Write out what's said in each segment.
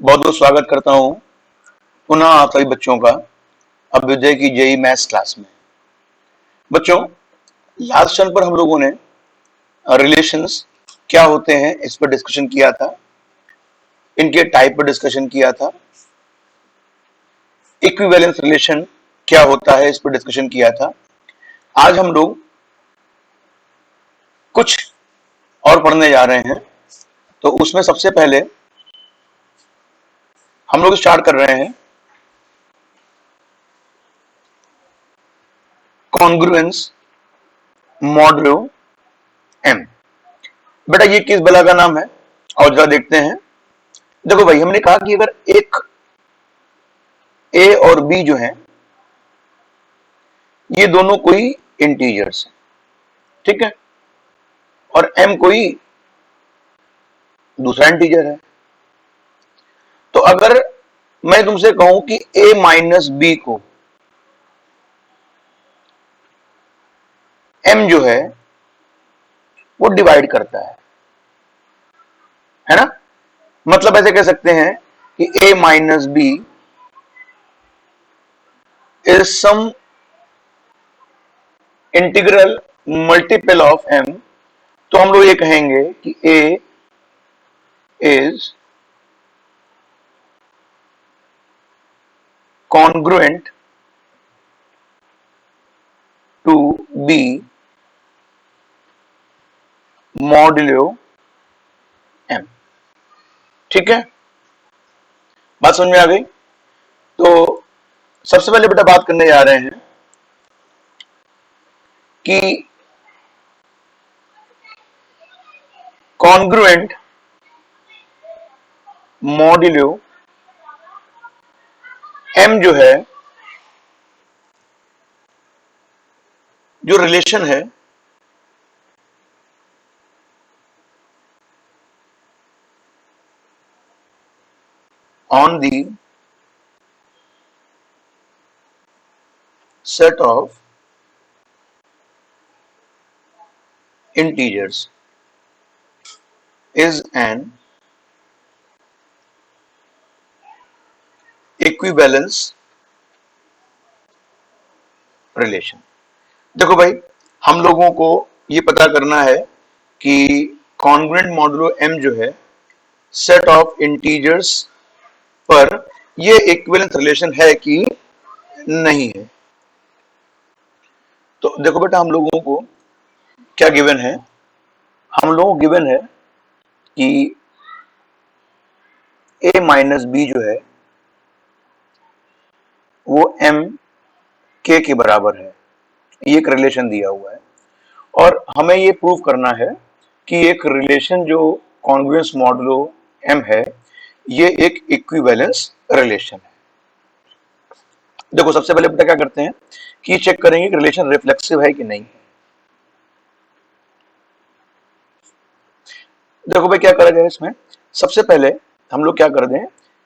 बहुत बहुत स्वागत करता हूं पुनः आप सभी बच्चों का अभ्युदय की जेई मैथ्स क्लास में। बच्चों, लास्ट टर्न पर हम लोगों ने रिलेशंस क्या होते हैं इस पर डिस्कशन किया था, इनके टाइप पर डिस्कशन किया था, इक्विवेलेंस रिलेशन क्या होता है इस पर डिस्कशन किया था। आज हम लोग कुछ और पढ़ने जा रहे हैं, तो उसमें सबसे पहले हम लोग स्टार्ट कर रहे हैं कॉन्ग्रुएंस मॉडुलो एम। बेटा ये किस बला का नाम है और जरा देखते हैं। देखो भाई, हमने कहा कि अगर एक ए और बी जो है ये दोनों कोई इंटीजर्स हैं, ठीक है, और एम कोई दूसरा इंटीजर है, तो अगर मैं तुमसे कहूं कि ए माइनस बी को एम जो है वो डिवाइड करता है ना। मतलब ऐसे कह सकते हैं कि A minus B is some integral multiple of M. तो हम लोग ये कहेंगे कि A is congruent to B modulo M. ठीक है, बात समझ में आ गई। तो सबसे पहले बेटा बात करने जा रहे हैं कि कॉन्ग्रुएंट मॉडुलो एम जो है, जो रिलेशन है on the set of integers is an equivalence relation। देखो भाई, हम लोगों को ये पता करना है कि कॉन्ग्रुएंट मॉडुलो m जो है सेट ऑफ इंटीजर्स पर ये इक्विवेलेंस रिलेशन है कि नहीं है। तो देखो बेटा, हम लोगों को क्या गिवन है, हम लोगों को गिवन है कि a माइनस बी जो है वो m k के बराबर है। ये एक रिलेशन दिया हुआ है और हमें ये प्रूव करना है कि एक रिलेशन जो कॉन्ग्रुएंस मॉडुलो m है ये एक इक्विवेलेंस रिलेशन है। देखो सबसे पहले बेटा क्या करते हैं कि चेक करेंगे कि रिलेशन रिफ्लेक्सिव है कि नहीं है। देखो भाई क्या करा जाए इसमें, सबसे पहले हम लोग क्या कर दें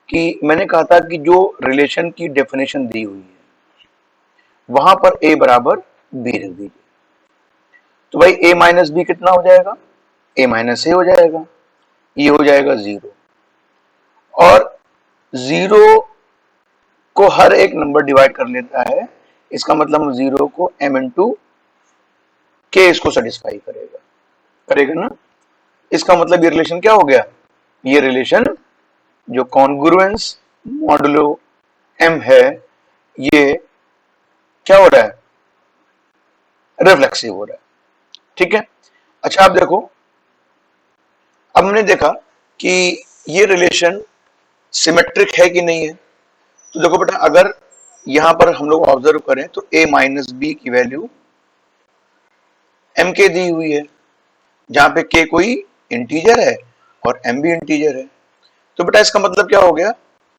कि मैंने कहा था कि जो रिलेशन की डेफिनेशन दी हुई है वहां पर a बराबर b रख दीजिए। तो भाई a माइनस बी कितना हो जाएगा, a माइनस ए हो जाएगा, ये हो जाएगा 0 और 0 को हर एक नंबर डिवाइड कर लेता है, इसका मतलब 0 को m इंटू के इसको सेटिस्फाई करेगा, करेगा ना। इसका मतलब ये रिलेशन क्या हो गया, ये रिलेशन जो कॉन्ग्रुएंस मॉडुलो m है ये क्या हो रहा है, रिफ्लेक्सिव हो रहा है। ठीक है, अच्छा आप देखो, अब हमने देखा कि ये रिलेशन सिमेट्रिक है कि नहीं है। तो देखो बेटा, अगर यहां पर हम लोग ऑब्जर्व करें तो a माइनस बी की वैल्यू m के दी हुई है, जहां पे k कोई इंटीजर है और m भी इंटीजर है। तो बेटा इसका मतलब क्या हो गया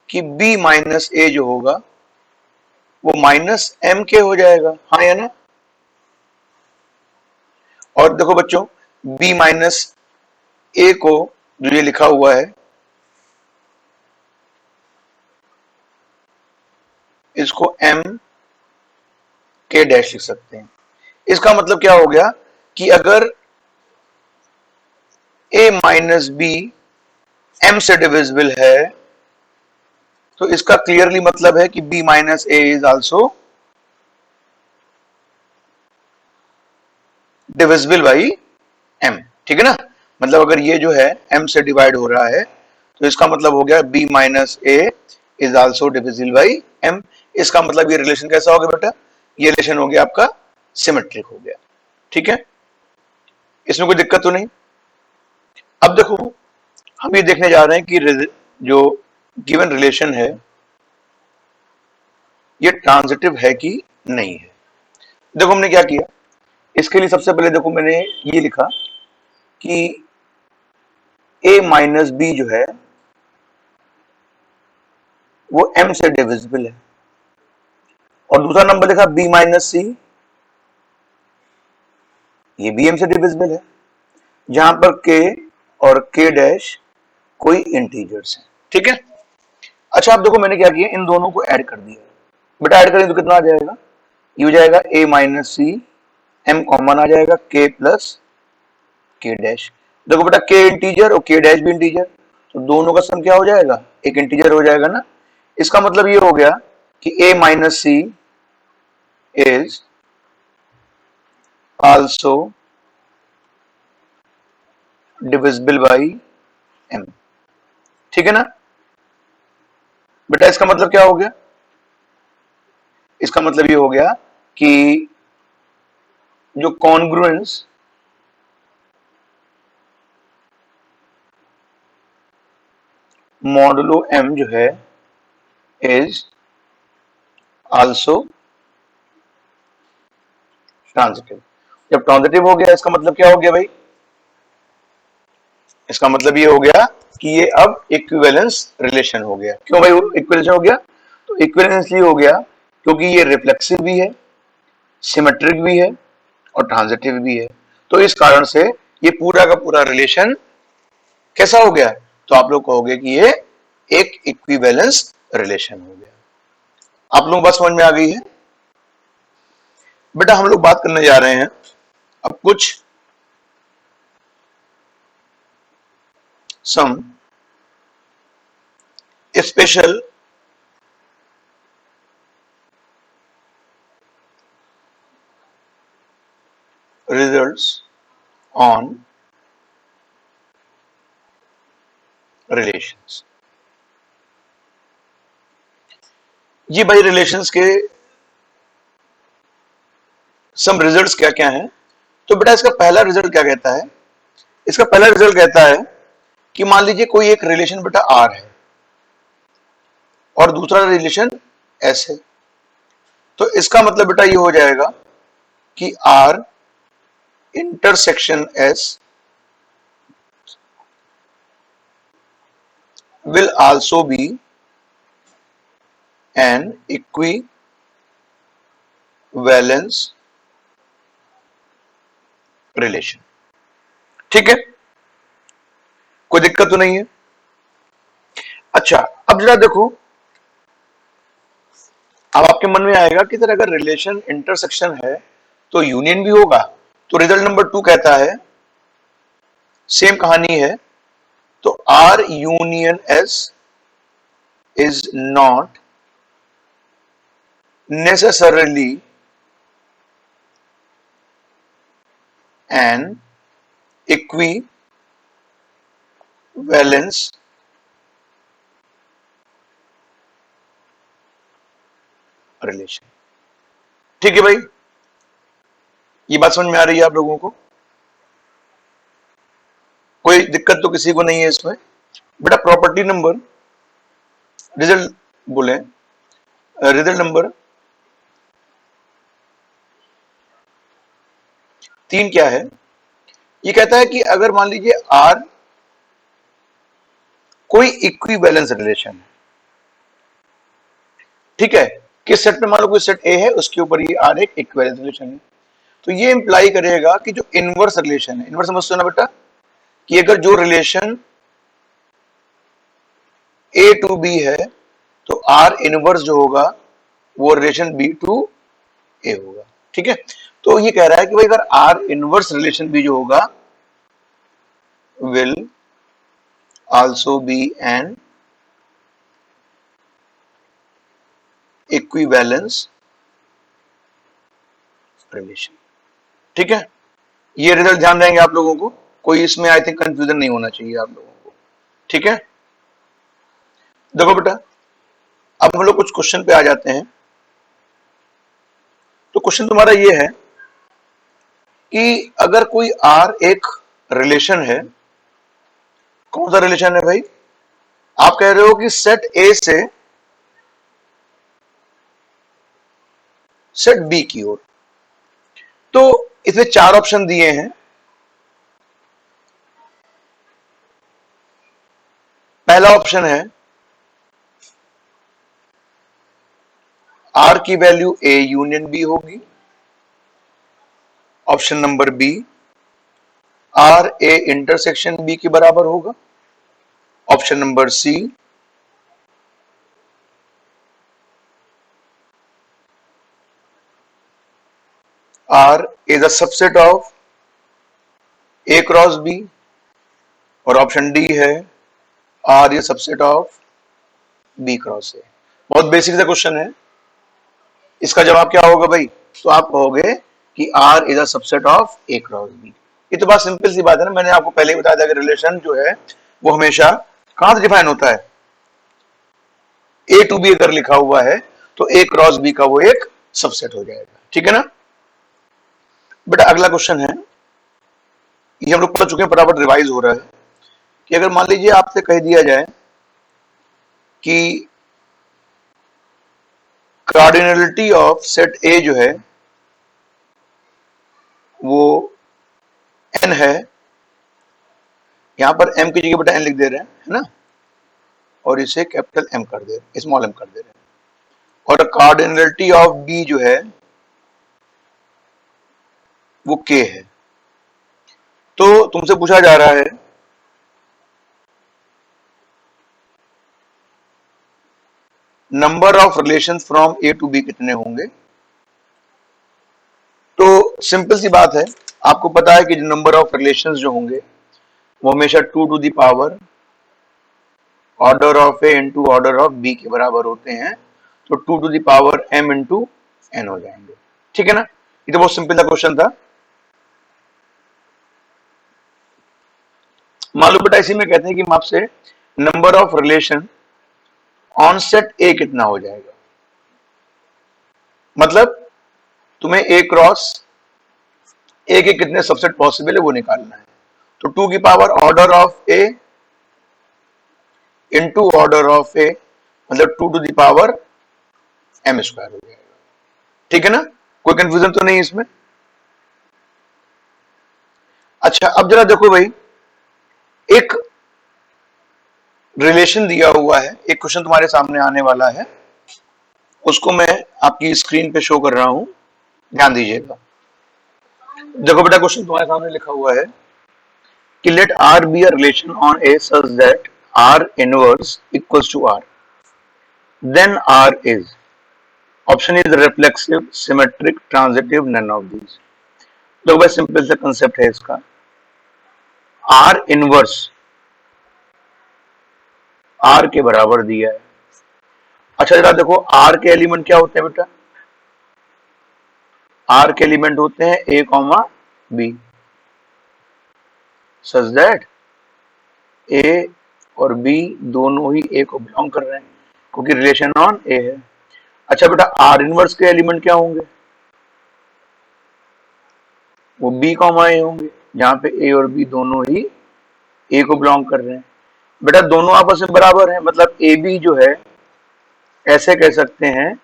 कि b माइनस ए जो होगा वो माइनस m के हो जाएगा, हाँ या ना। और देखो बच्चों, b माइनस ए को जो ये लिखा हुआ है इसको m के डैश लिख सकते हैं। इसका मतलब क्या हो गया कि अगर a माइनस बी m से डिविजिबल है तो इसका क्लियरली मतलब है कि b minus A is also divisible by m, ठीक है ना। मतलब अगर ये जो है m से डिवाइड हो रहा है तो इसका मतलब हो गया b minus A is also divisible by m। इसका मतलब ये रिलेशन कैसा हो गया बेटा, ये रिलेशन हो गया आपका सिमेट्रिक हो गया, ठीक है, इसमें कोई दिक्कत तो नहीं। अब देखो हम ये देखने जा रहे हैं कि जो गिवन रिलेशन है ये ट्रांजिटिव है कि नहीं है। देखो हमने क्या किया, इसके लिए सबसे पहले देखो मैंने ये लिखा कि a माइनस बी जो है वो m से डिविजिबल है, और दूसरा नंबर लिखा b माइनस सी, ये भी m से डिविजिबल है, जहां पर k और k डैश कोई इंटीजर्स है, ठीक है। अच्छा आप देखो मैंने क्या किया, इन दोनों को ऐड कर दिया, बेटा ऐड करें तो कितना आ जाएगा, ये हो जाएगा a माइनस सी, m कॉमन आ जाएगा, k प्लस k डैश। देखो बेटा k इंटीजर और k डैश भी इंटीजर, तो दोनों का सम क्या हो जाएगा, एक इंटीजर हो जाएगा ना। इसका मतलब ये हो गया कि a minus c is also divisible by m, ठीक है ना। बेटा इसका मतलब क्या हो गया, इसका मतलब ये हो गया कि जो कॉन्ग्रुएंस मॉडुलो m जो है इज आल्सो ट्रांजिटिव। जब ट्रांजिटिव हो गया इसका मतलब क्या हो गया भाई, इसका मतलब ये हो गया कि ये अब इक्विवेलेंस रिलेशन हो गया। क्यों भाई इक्विवेलेंस हो गया, तो इक्विवेलेंस इसलिए हो गया क्योंकि ये रिफ्लेक्सिव भी है, सिमेट्रिक भी है और ट्रांजिटिव भी है, तो इस कारण से ये पूरा का पूरा रिलेशन कैसा हो गया, तो आप लोग कहोगे कि ये एक इक्विवेलेंस रिलेशन हो गया। आप लोग बात समझ में आ गई है। बेटा हम लोग बात करने जा रहे हैं अब कुछ some special results on relations. ये भाई रिलेशंस के सम रिजल्ट्स क्या क्या हैं। तो बेटा इसका पहला रिजल्ट क्या कहता है, इसका पहला रिजल्ट कहता है कि मान लीजिए कोई एक रिलेशन बेटा आर है और दूसरा रिलेशन एस है, तो इसका मतलब बेटा ये हो जाएगा कि R intersection S will also be an equivalence relation, ठीक है, कोई दिक्कत तो नहीं है। अच्छा अब जरा देखो, अब आपके मन में आएगा कि सर अगर रिलेशन इंटरसेक्शन है तो यूनियन भी होगा, तो रिजल्ट नंबर 2 कहता है सेम कहानी है, तो R union S is not necessarily an equivalence relation, ठीक है भाई, ये बात समझ में आ रही है आप लोगों को, कोई दिक्कत तो किसी को नहीं है इसमें। बेटा प्रॉपर्टी नंबर रिजल्ट बोले, रिजल्ट नंबर 3 क्या है, ये कहता है कि अगर मान लीजिए आर कोई इक्विवेलेंस रिलेशन है, ठीक है, किस सेट में, मान लो कोई सेट ए है उसके ऊपर ये आर एक इक्विवेलेंस रिलेशन है, तो ये इंप्लाई करेगा कि जो इनवर्स रिलेशन है, इनवर्स समझते हो ना बेटा, कि अगर जो रिलेशन ए टू बी है तो आर इनवर्स जो होगा वो रिलेशन बी टू ए होगा, ठीक है। तो ये कह रहा है कि भाई अगर आर इनवर्स रिलेशन भी जो होगा will also be an equivalence relation. ठीक है, ये रिजल्ट ध्यान देंगे आप लोगों को, कोई इसमें आई थिंक कंफ्यूजन नहीं होना चाहिए आप लोगों को। ठीक है, देखो बेटा, अब हम लोग कुछ क्वेश्चन पे आ जाते हैं। तो क्वेश्चन तुम्हारा ये है कि अगर कोई आर एक रिलेशन है, कौन सा रिलेशन है भाई? आप कह रहे हो कि सेट ए से सेट बी की ओर। तो इसमें चार ऑप्शन दिए हैं। पहला ऑप्शन है आर की वैल्यू ए यूनियन बी होगी। Option number B, R A intersection B के बराबर होगा। Option number C, R is a subset of A cross B. और ऑप्शन डी है R is subset of B cross A. बहुत basic सा question है, इसका जवाब क्या होगा भाई? तो आप कहोगे कि R is a subset of A cross B. ये तो बात सिंपल सी बात है ना, मैंने आपको पहले ही बताया था कि रिलेशन जो है वो हमेशा कहां से डिफाइन होता है? ए टू बी अगर लिखा हुआ है तो ए क्रॉस बी का वो एक सबसेट हो जाएगा। ठीक है ना बेटा? अगला क्वेश्चन है, ये हम लोग पढ़ चुके हैं, फटाफट रिवाइज हो रहा है, कि अगर मान लीजिए आपसे कह दिया जाए कि कार्डिनलिटी ऑफ सेट ए जो है वो n है, यहां पर m की जगह बेटा n लिख दे रहे हैं, है ना, और इसे कैपिटल M कर दे रहे हैं, स्मॉल m कर दे रहे हैं। और कार्डिनलिटी ऑफ b जो है वो k है। तो तुमसे पूछा जा रहा है number of relations from A to B कितने होंगे? तो सिंपल सी बात है, आपको पता है कि जो नंबर ऑफ रिलेशंस जो होंगे वो हमेशा 2 to the power order of A into order of B के बराबर होते हैं। तो 2 to the power m into n हो जाएंगे। ठीक है ना? ये तो बहुत सिंपल सा क्वेश्चन था। मान लो बेटा इसी में कहते हैं कि आपसे number of relation on set ए कितना हो जाएगा, मतलब तुम्हें ए क्रॉस ए के कितने सबसेट पॉसिबल है वो निकालना है। तो 2 की power order of A into order of A, मतलब 2 to the power m square हो जाएगा। ठीक है ना? कोई कंफ्यूजन तो नहीं इसमें? अच्छा, अब जरा देखो भाई, एक रिलेशन दिया हुआ है, एक क्वेश्चन तुम्हारे सामने आने वाला है, उसको मैं आपकी स्क्रीन पे शो कर रहा हूं, ध्यान दीजिएगा। देखो बेटा, क्वेश्चन तुम्हारे सामने लिखा हुआ है कि let R be a relation on A such that R inverse equals to R, then R is, option is reflexive, symmetric, transitive, none of these. देखो भाई, सिंपल सा कंसेप्ट है इसका। आर इनवर्स आर के बराबर दिया है। अच्छा जरा देखो, आर के एलिमेंट क्या होते हैं बेटा? आर के एलिमेंट होते हैं ए कॉमा बी, सच दैट ए और बी दोनों ही ए को बिलोंग कर रहे हैं, क्योंकि रिलेशन ऑन ए है। अच्छा बेटा, आर इनवर्स के एलिमेंट क्या होंगे? वो बी कॉमा ए होंगे, जहां पे ए और बी दोनों ही ए को बिलोंग कर रहे हैं। बेटा दोनों आपस में बराबर हैं, मतलब ए बी जो है ऐसे कह सकते हैं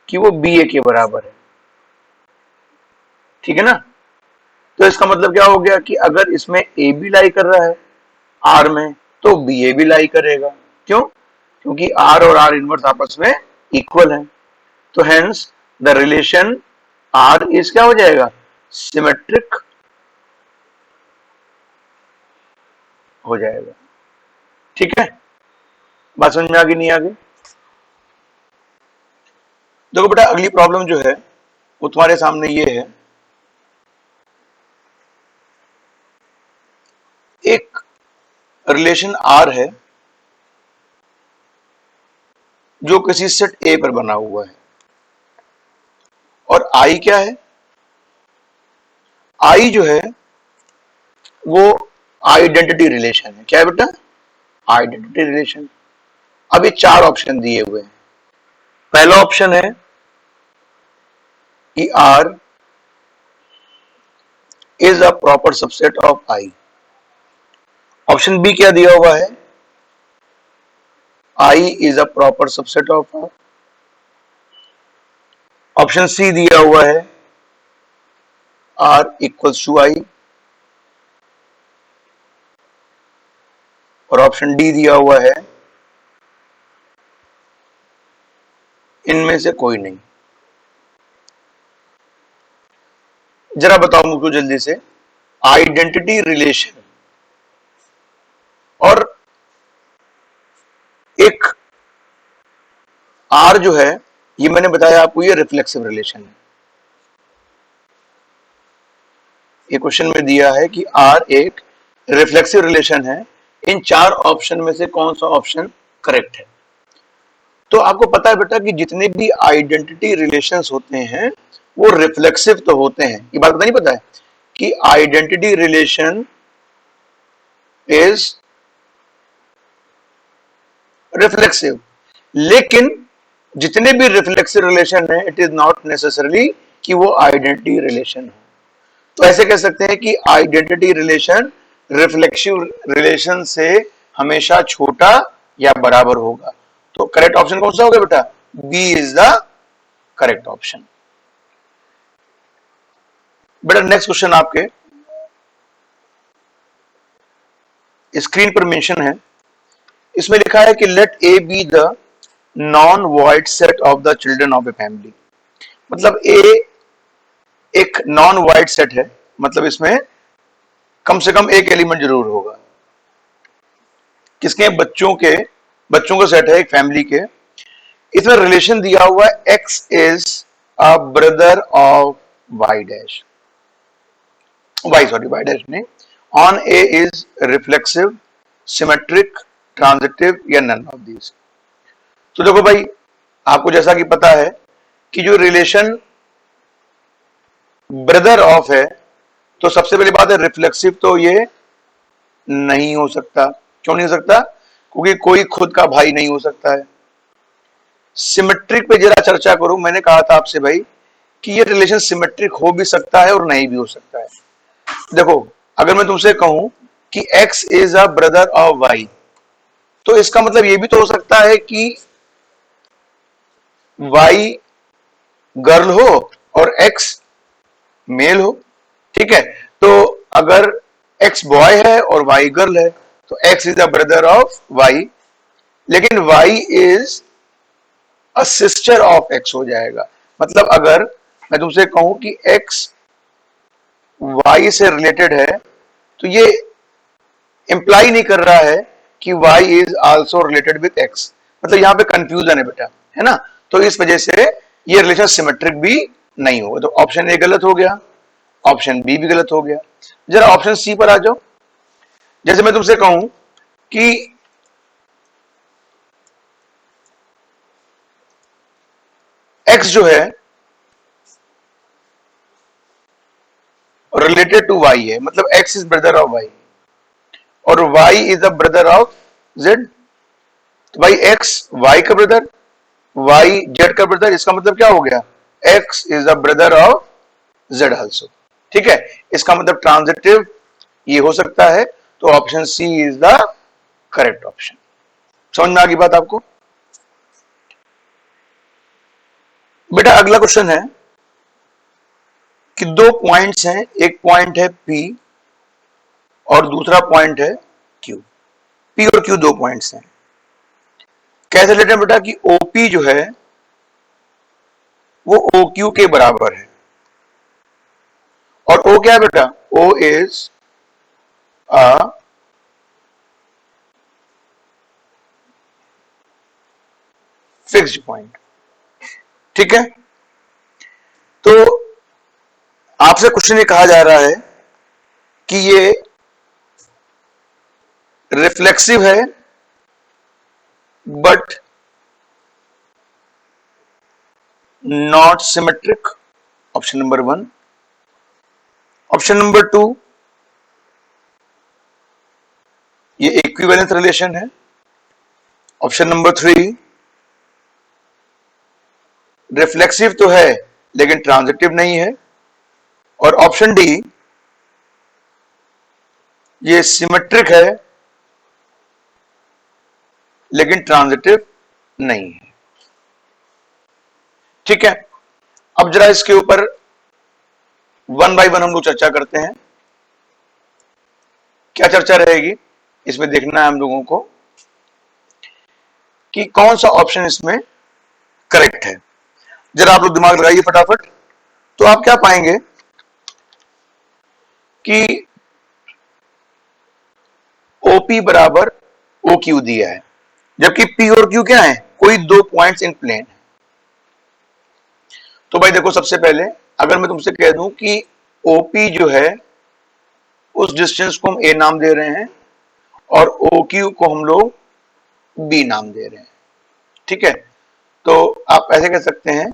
कि वो बी ए के बराबर है। ठीक है ना? तो इसका मतलब क्या हो गया कि अगर इसमें ए बी लाई कर रहा है आर में, तो बी ए भी लाई करेगा। क्यों? क्योंकि आर और आर इनवर्स आपस में इक्वल है। तो hence the relation R is क्या हो जाएगा? सिमेट्रिक हो जाएगा। ठीक है? बात समझ में आ गई नहीं आ गई? देखो बेटा, अगली प्रॉब्लम जो है वो तुम्हारे सामने ये है, एक रिलेशन आर है जो किसी सेट ए पर बना हुआ है। आई क्या है? आई जो है वो आइडेंटिटी रिलेशन है। क्या है बेटा? Identity relation. अब ये चार ऑप्शन दिए हुए हैं। पहला ऑप्शन है कि R is a proper subset of I. Option B क्या दिया हुआ है? I is a proper subset of R. Option C दिया हुआ है आर इक्वल्स टू आई। और ऑप्शन डी दिया हुआ है इनमें से कोई नहीं। जरा बताओ मुझको जल्दी से, आइडेंटिटी रिलेशन और एक आर जो है, ये मैंने बताया आपको, ये रिफ्लेक्सिव रिलेशन है। ये क्वेश्चन में दिया है कि आर एक रिफ्लेक्सिव रिलेशन है। इन चार ऑप्शन में से कौन सा ऑप्शन करेक्ट है? तो आपको पता है बेटा कि जितने भी आइडेंटिटी रिलेशंस होते हैं वो रिफ्लेक्सिव तो होते हैं। ये बात पता नहीं पता है कि आइडेंटिटी रिलेशन इज रिफ्लेक्सिव, लेकिन जितने भी रिफ्लेक्सिव रिलेशन है इट इज नॉट नेसेसरली कि वो आइडेंटिटी रिलेशन हो। तो ऐसे कह सकते हैं कि आइडेंटिटी रिलेशन रिफ्लेक्सिव रिलेशन से हमेशा छोटा या बराबर होगा। तो करेक्ट ऑप्शन कौन सा होगा बेटा? B is the correct option. बेटा नेक्स्ट क्वेश्चन आपके स्क्रीन पर मेंशन है। इसमें लिखा है कि let A be the non void set of the children of a family. मतलब ए एक नॉन वॉइड सेट है, मतलब इसमें कम से कम एक एलिमेंट जरूर होगा। किसके? बच्चों का सेट है एक फैमिली के। इसमें रिलेशन दिया हुआ है X is a brother of Y dash, Y dash नहीं, on A is reflexive, symmetric, transitive या नन ऑफ दीज। तो देखो भाई, आपको जैसा कि पता है कि जो रिलेशन ब्रदर ऑफ है, तो सबसे पहली बात है रिफ्लेक्सिव तो ये नहीं हो सकता। क्यों नहीं हो सकता? क्योंकि कोई खुद का भाई नहीं हो सकता है। सिमेट्रिक पे जरा चर्चा करूं। मैंने कहा था आपसे भाई कि ये रिलेशन सिमेट्रिक हो भी सकता है और नहीं भी हो सकता है। देखो, अगर मैं तुमसे कहूं कि x is a brother of y, तो इसका मतलब ये भी तो हो सकता है कि y गर्ल हो और x मेल हो। ठीक है, तो अगर x बॉय है और y गर्ल है तो x is a brother of y, लेकिन y is a sister of x हो जाएगा। मतलब अगर मैं तुमसे कहूं कि x y से रिलेटेड है, तो ये इंप्लाई नहीं कर रहा है कि y is also related with x। मतलब यहां पे कंफ्यूजन है बेटा, है ना? तो इस वजह से ये रिलेशन सिमेट्रिक भी नहीं होगा। तो ऑप्शन ए गलत हो गया, ऑप्शन बी भी गलत हो गया। जरा ऑप्शन सी पर आ जाओ। जैसे मैं तुमसे कहूं कि x जो है रिलेटेड टू y है, मतलब x is brother of y और y is a brother of z। तो भाई x y का ब्रदर, y z का ब्रदर, इसका मतलब क्या हो गया? x is a brother of z also. ठीक है, इसका मतलब ट्रांजिटिव ये हो सकता है। तो option C is the correct option. समझ में आ गई बात आपको? बेटा अगला क्वेश्चन है कि दो पॉइंट्स हैं, एक पॉइंट है P और दूसरा पॉइंट है Q। P और Q दो पॉइंट्स हैं। कैसे लेते हैं बेटा कि OP जो है वो OQ के बराबर है। और O क्या है बेटा? O is a fixed point. ठीक है, तो आपसे क्वेश्चन ये कहा जा रहा है कि ये रिफ्लेक्सिव है but not symmetric, option number 1। Option number 2, ये इक्विवेलेंस रिलेशन है। ऑप्शन नंबर 3, रिफ्लेक्सिव तो है लेकिन ट्रांजिटिव नहीं है। और ऑप्शन डी, ये सिमेट्रिक है लेकिन ट्रांजिटिव नहीं है। ठीक है, अब जरा इसके ऊपर वन बाय वन हम लोग चर्चा करते हैं। क्या चर्चा रहेगी इसमें देखना है हम लोगों को कि कौन सा ऑप्शन इसमें करेक्ट है। जरा आप लोग दिमाग लगाइए फटाफट। तो आप क्या पाएंगे कि ओपी बराबर ओ क्यू दिया है, जबकि पी और क्यू क्या है, कोई दो पॉइंट्स इन प्लेन है। तो भाई देखो, सबसे पहले अगर मैं तुमसे कह दूं कि ओपी जो है उस डिस्टेंस को हम ए नाम दे रहे हैं और ओ क्यू को हम लोग बी नाम दे रहे हैं। ठीक है, तो आप ऐसे कह सकते हैं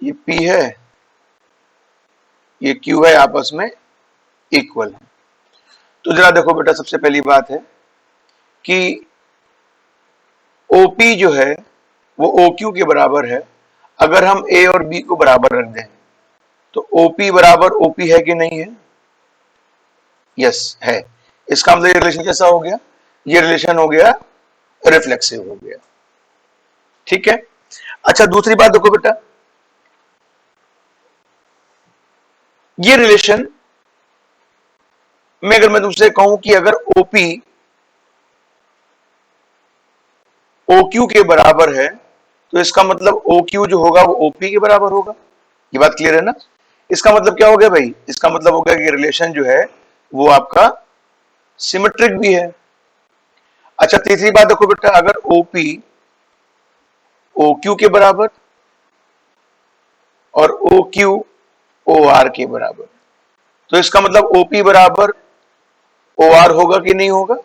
ये P है, ये Q है, आपस में इक्वल है। तो जरा देखो बेटा, सबसे पहली बात है कि OP जो है वो OQ के बराबर है। अगर हम A और B को बराबर रख दें तो OP बराबर OP है कि नहीं है? यस है। इसका मतलब ये रिलेशन कैसा हो गया? ये रिलेशन हो गया रिफ्लेक्सिव हो गया। ठीक है, अच्छा दूसरी बात देखो बेटा, ये रिलेशन में अगर मैं तुमसे कहूं कि अगर OP OQ के बराबर है तो इसका मतलब OQ जो होगा वो OP के बराबर होगा। ये बात क्लियर है ना? इसका मतलब क्या हो गया भाई? इसका मतलब हो गया कि रिलेशन जो है वो आपका सिमेट्रिक भी है। अच्छा तीसरी बात देखो बेटा, अगर OP OQ के बराबर और OQ OR के बराबर, तो इसका मतलब OP बराबर OR होगा कि नहीं होगा?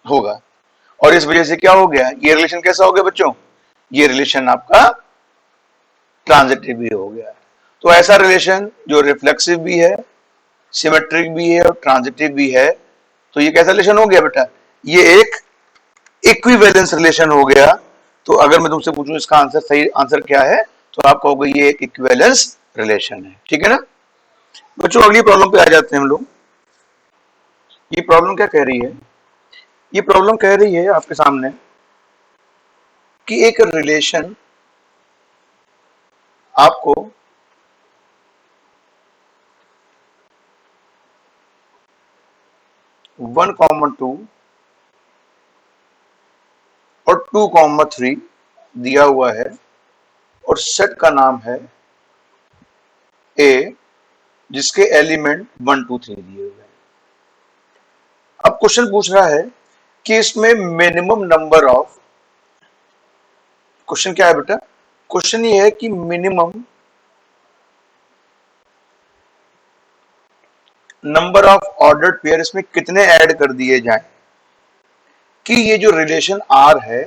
होगा। और इस वजह से क्या हो गया, ये रिलेशन कैसा हो गया बच्चों? ये रिलेशन आपका ट्रांजिटिव भी हो गया। तो ऐसा रिलेशन जो रिफ्लेक्सिव भी है, सिमेट्रिक भी है और ट्रांजिटिव भी है, तो ये कैसा रिलेशन हो गया बेटा? ये एक इक्विवेलेंस रिलेशन हो गया। तो अगर मैं तुमसे पूछूं इसका आंसर, सही आंसर क्या है, तो आप कहोगे ये एक इक्विवेलेंस रिलेशन है। ठीक है ना बच्चों? अगली प्रॉब्लम पे आ जाते हैं हम लोग। ये प्रॉब्लम क्या कह रही है? ये प्रॉब्लम कह रही है आपके सामने कि एक रिलेशन आपको वन कॉमन टू और 2,3 दिया हुआ है और सेट का नाम है ए, जिसके एलिमेंट 1 2 3 दिए हुए हैं। अब क्वेश्चन पूछ रहा है कि इसमें मिनिमम नंबर ऑफ, क्वेश्चन क्या है बेटा? क्वेश्चन ये है कि minimum number of ordered pair इसमें कितने ऐड कर दिए जाएं कि ये जो रिलेशन आर है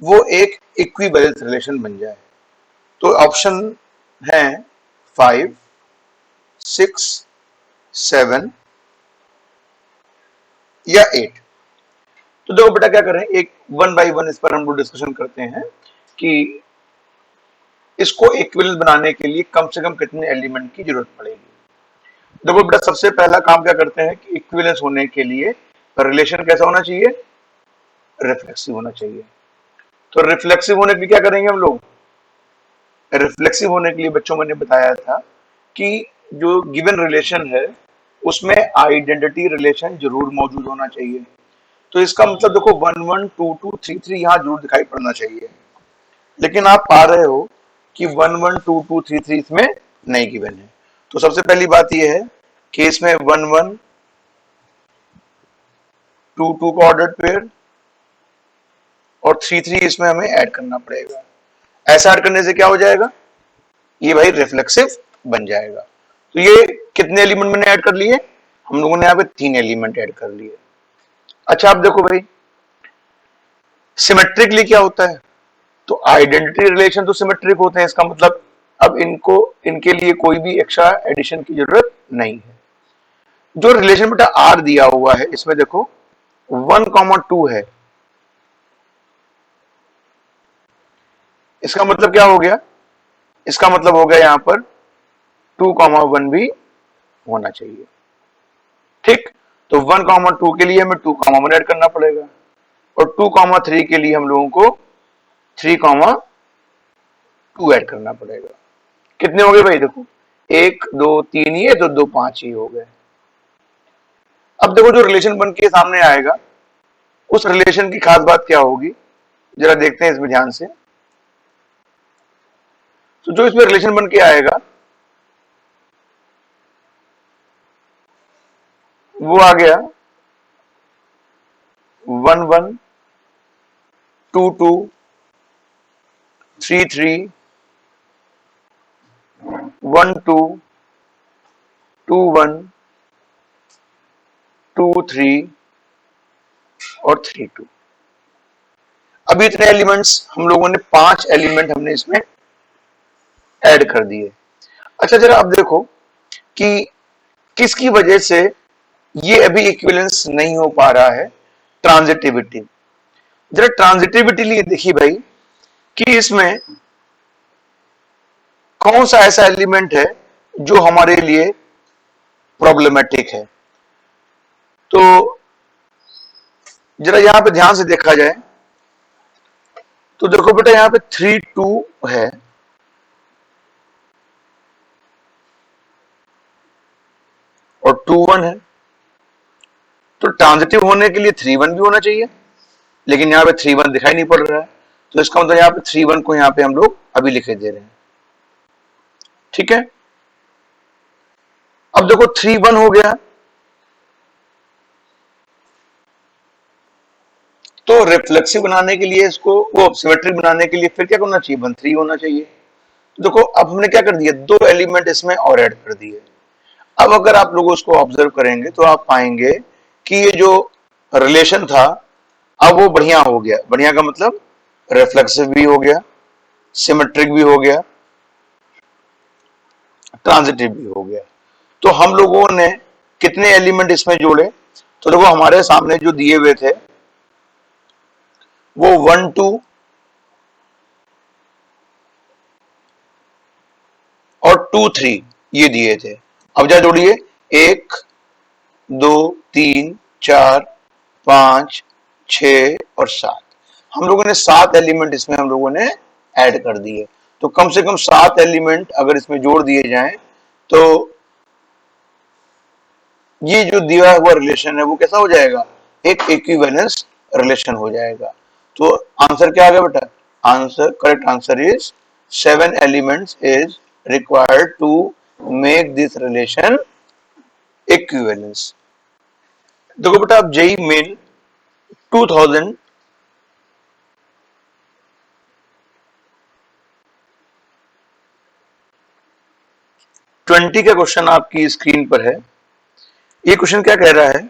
वो एक इक्विवेलेंस रिलेशन बन जाए। तो ऑप्शन है 5, 6, 7 या 8। तो देखो बेटा क्या करें, एक वन बाय वन इस पर हम लोग डिस्कशन करते हैं कि इसको इक्विवेलेंस बनाने के लिए कम से कम कितने एलिमेंट की जरूरत पड़ेगी। देखो बेटा, सबसे पहला काम क्या करते हैं कि इक्विवेलेंस होने के लिए रिलेशन कैसा होना चाहिए? रिफ्लेक्सिव होना चाहिए। तो रिफ्लेक्सिव होने के लिए क्या करेंगे हम लोग? रिफ्लेक्सिव होने के लिए बच्चों मैंने बताया था कि जो गिवन रिलेशन है उसमें आइडेंटिटी रिलेशन जरूर मौजूद होना चाहिए। तो इसका मतलब देखो 1 1 2 2 3 3 यहां जरूर दिखाई पड़ना चाहिए, लेकिन आप पा रहे हो कि 1 1 2 2 3 3 इसमें नहीं गिवन है। तो सबसे पहली बात यह है कि इसमें 1 1 2 2 का ऑर्डर्ड पेयर और 3 3 इसमें हमें ऐड करना पड़ेगा। ऐसा ऐड करने से क्या हो जाएगा? ये भाई रिफ्लेक्सिव बन जाएगा। तो ये कितने एलिमेंट मैंने ऐड कर लिए? हम लोगों ने यहाँ पे 3 एलिमेंट ऐड कर लिए। अच्छा आप देखो भाई, सिमेट्रिकली क्या होता है, तो आइडेंटिटी रिलेशन तो सिमेट्रिक होते हैं, इसका मतलब अब इनको इनके लिए कोई भी एक्स्ट्रा एडिशन की जरूरत नहीं है। जो रिलेशन बेटा आर दिया हुआ है इसमें देखो 1,2 है, इसका मतलब क्या हो गया, इसका मतलब हो गया यहां पर 2,1 भी होना चाहिए। ठीक, तो 1,2 के लिए हमें 2,1 ऐड करना पड़ेगा और 2,3 के लिए हम लोगों को 3,2 ऐड करना पड़ेगा। कितने हो गए भाई, देखो 1 2 3 ये तो 2 5 ही हो गए। अब देखो जो रिलेशन बन के सामने आएगा उस रिलेशन की खास बात क्या होगी, जरा देखते हैं इसमें ध्यान से। तो जो इसमें रिलेशन बन के आएगा वो आ गया 1 1 2 2 3 3 1 2 2 1 2 3 और 3 2। अभी इतने एलिमेंट्स हम लोगों ने 5 एलिमेंट हमने इसमें ऐड कर दिए। अच्छा जरा अब देखो कि किसकी वजह से ये अभी इक्विवेलेंस नहीं हो पा रहा है, ट्रांजिटिविटी। जरा ट्रांजिटिविटी लिए देखिए भाई कि इसमें कौन सा ऐसा एलिमेंट है जो हमारे लिए प्रॉब्लमेटिक है। तो जरा यहां पे ध्यान से देखा जाए तो देखो बेटा यहां पे 3 2 है और 2 1 है, तो ट्रांजिटिव होने के लिए 3 1 भी होना चाहिए, लेकिन यहाँ पे 3 1 दिखाई नहीं पड़ रहा है, तो इसका मतलब यहाँ पे 3 1 को यहाँ पे हम लोग अभी लिखे दे रहे हैं। ठीक है, अब देखो 3 1 हो गया, तो रिफ्लेक्सिव बनाने के लिए इसको वो सिमेट्रिक बनाने के लिए फिर क्या करना चाहिए, 1 3 होना चाहिए। देखो अब हमने क्या कर दिया, 2 एलिमेंट इसमें और ऐड कर दिए। अब अगर आप लोग उसको ऑब्जर्व करेंगे तो आप पाएंगे कि ये जो रिलेशन था अब वो बढ़िया हो गया। बढ़िया का मतलब रिफ्लेक्सिव भी हो गया, सिमेट्रिक भी हो गया, ट्रांजिटिव भी हो गया। तो हम लोगों ने कितने एलिमेंट इसमें जोड़े, तो देखो हमारे सामने जो दिए हुए थे वो 1 2 और 2 3 ये दिए थे। अब जा जोड़िए 1 2 3 4 5 6 और 7, हम लोगों ने 7 एलिमेंट इसमें हम लोगों ने ऐड कर दिए। तो कम से कम 7 एलिमेंट अगर इसमें जोड़ दिए जाएं तो ये जो दिया हुआ रिलेशन है वो कैसा हो जाएगा, एक इक्विवेलेंस रिलेशन हो जाएगा। तो आंसर क्या आ गया बेटा, answer correct answer is 7 elements is required to make this relation equivalence. देखो बेटा अब जेई मेन 2020 का क्वेश्चन आपकी स्क्रीन पर है। ये क्वेश्चन क्या कह रहा है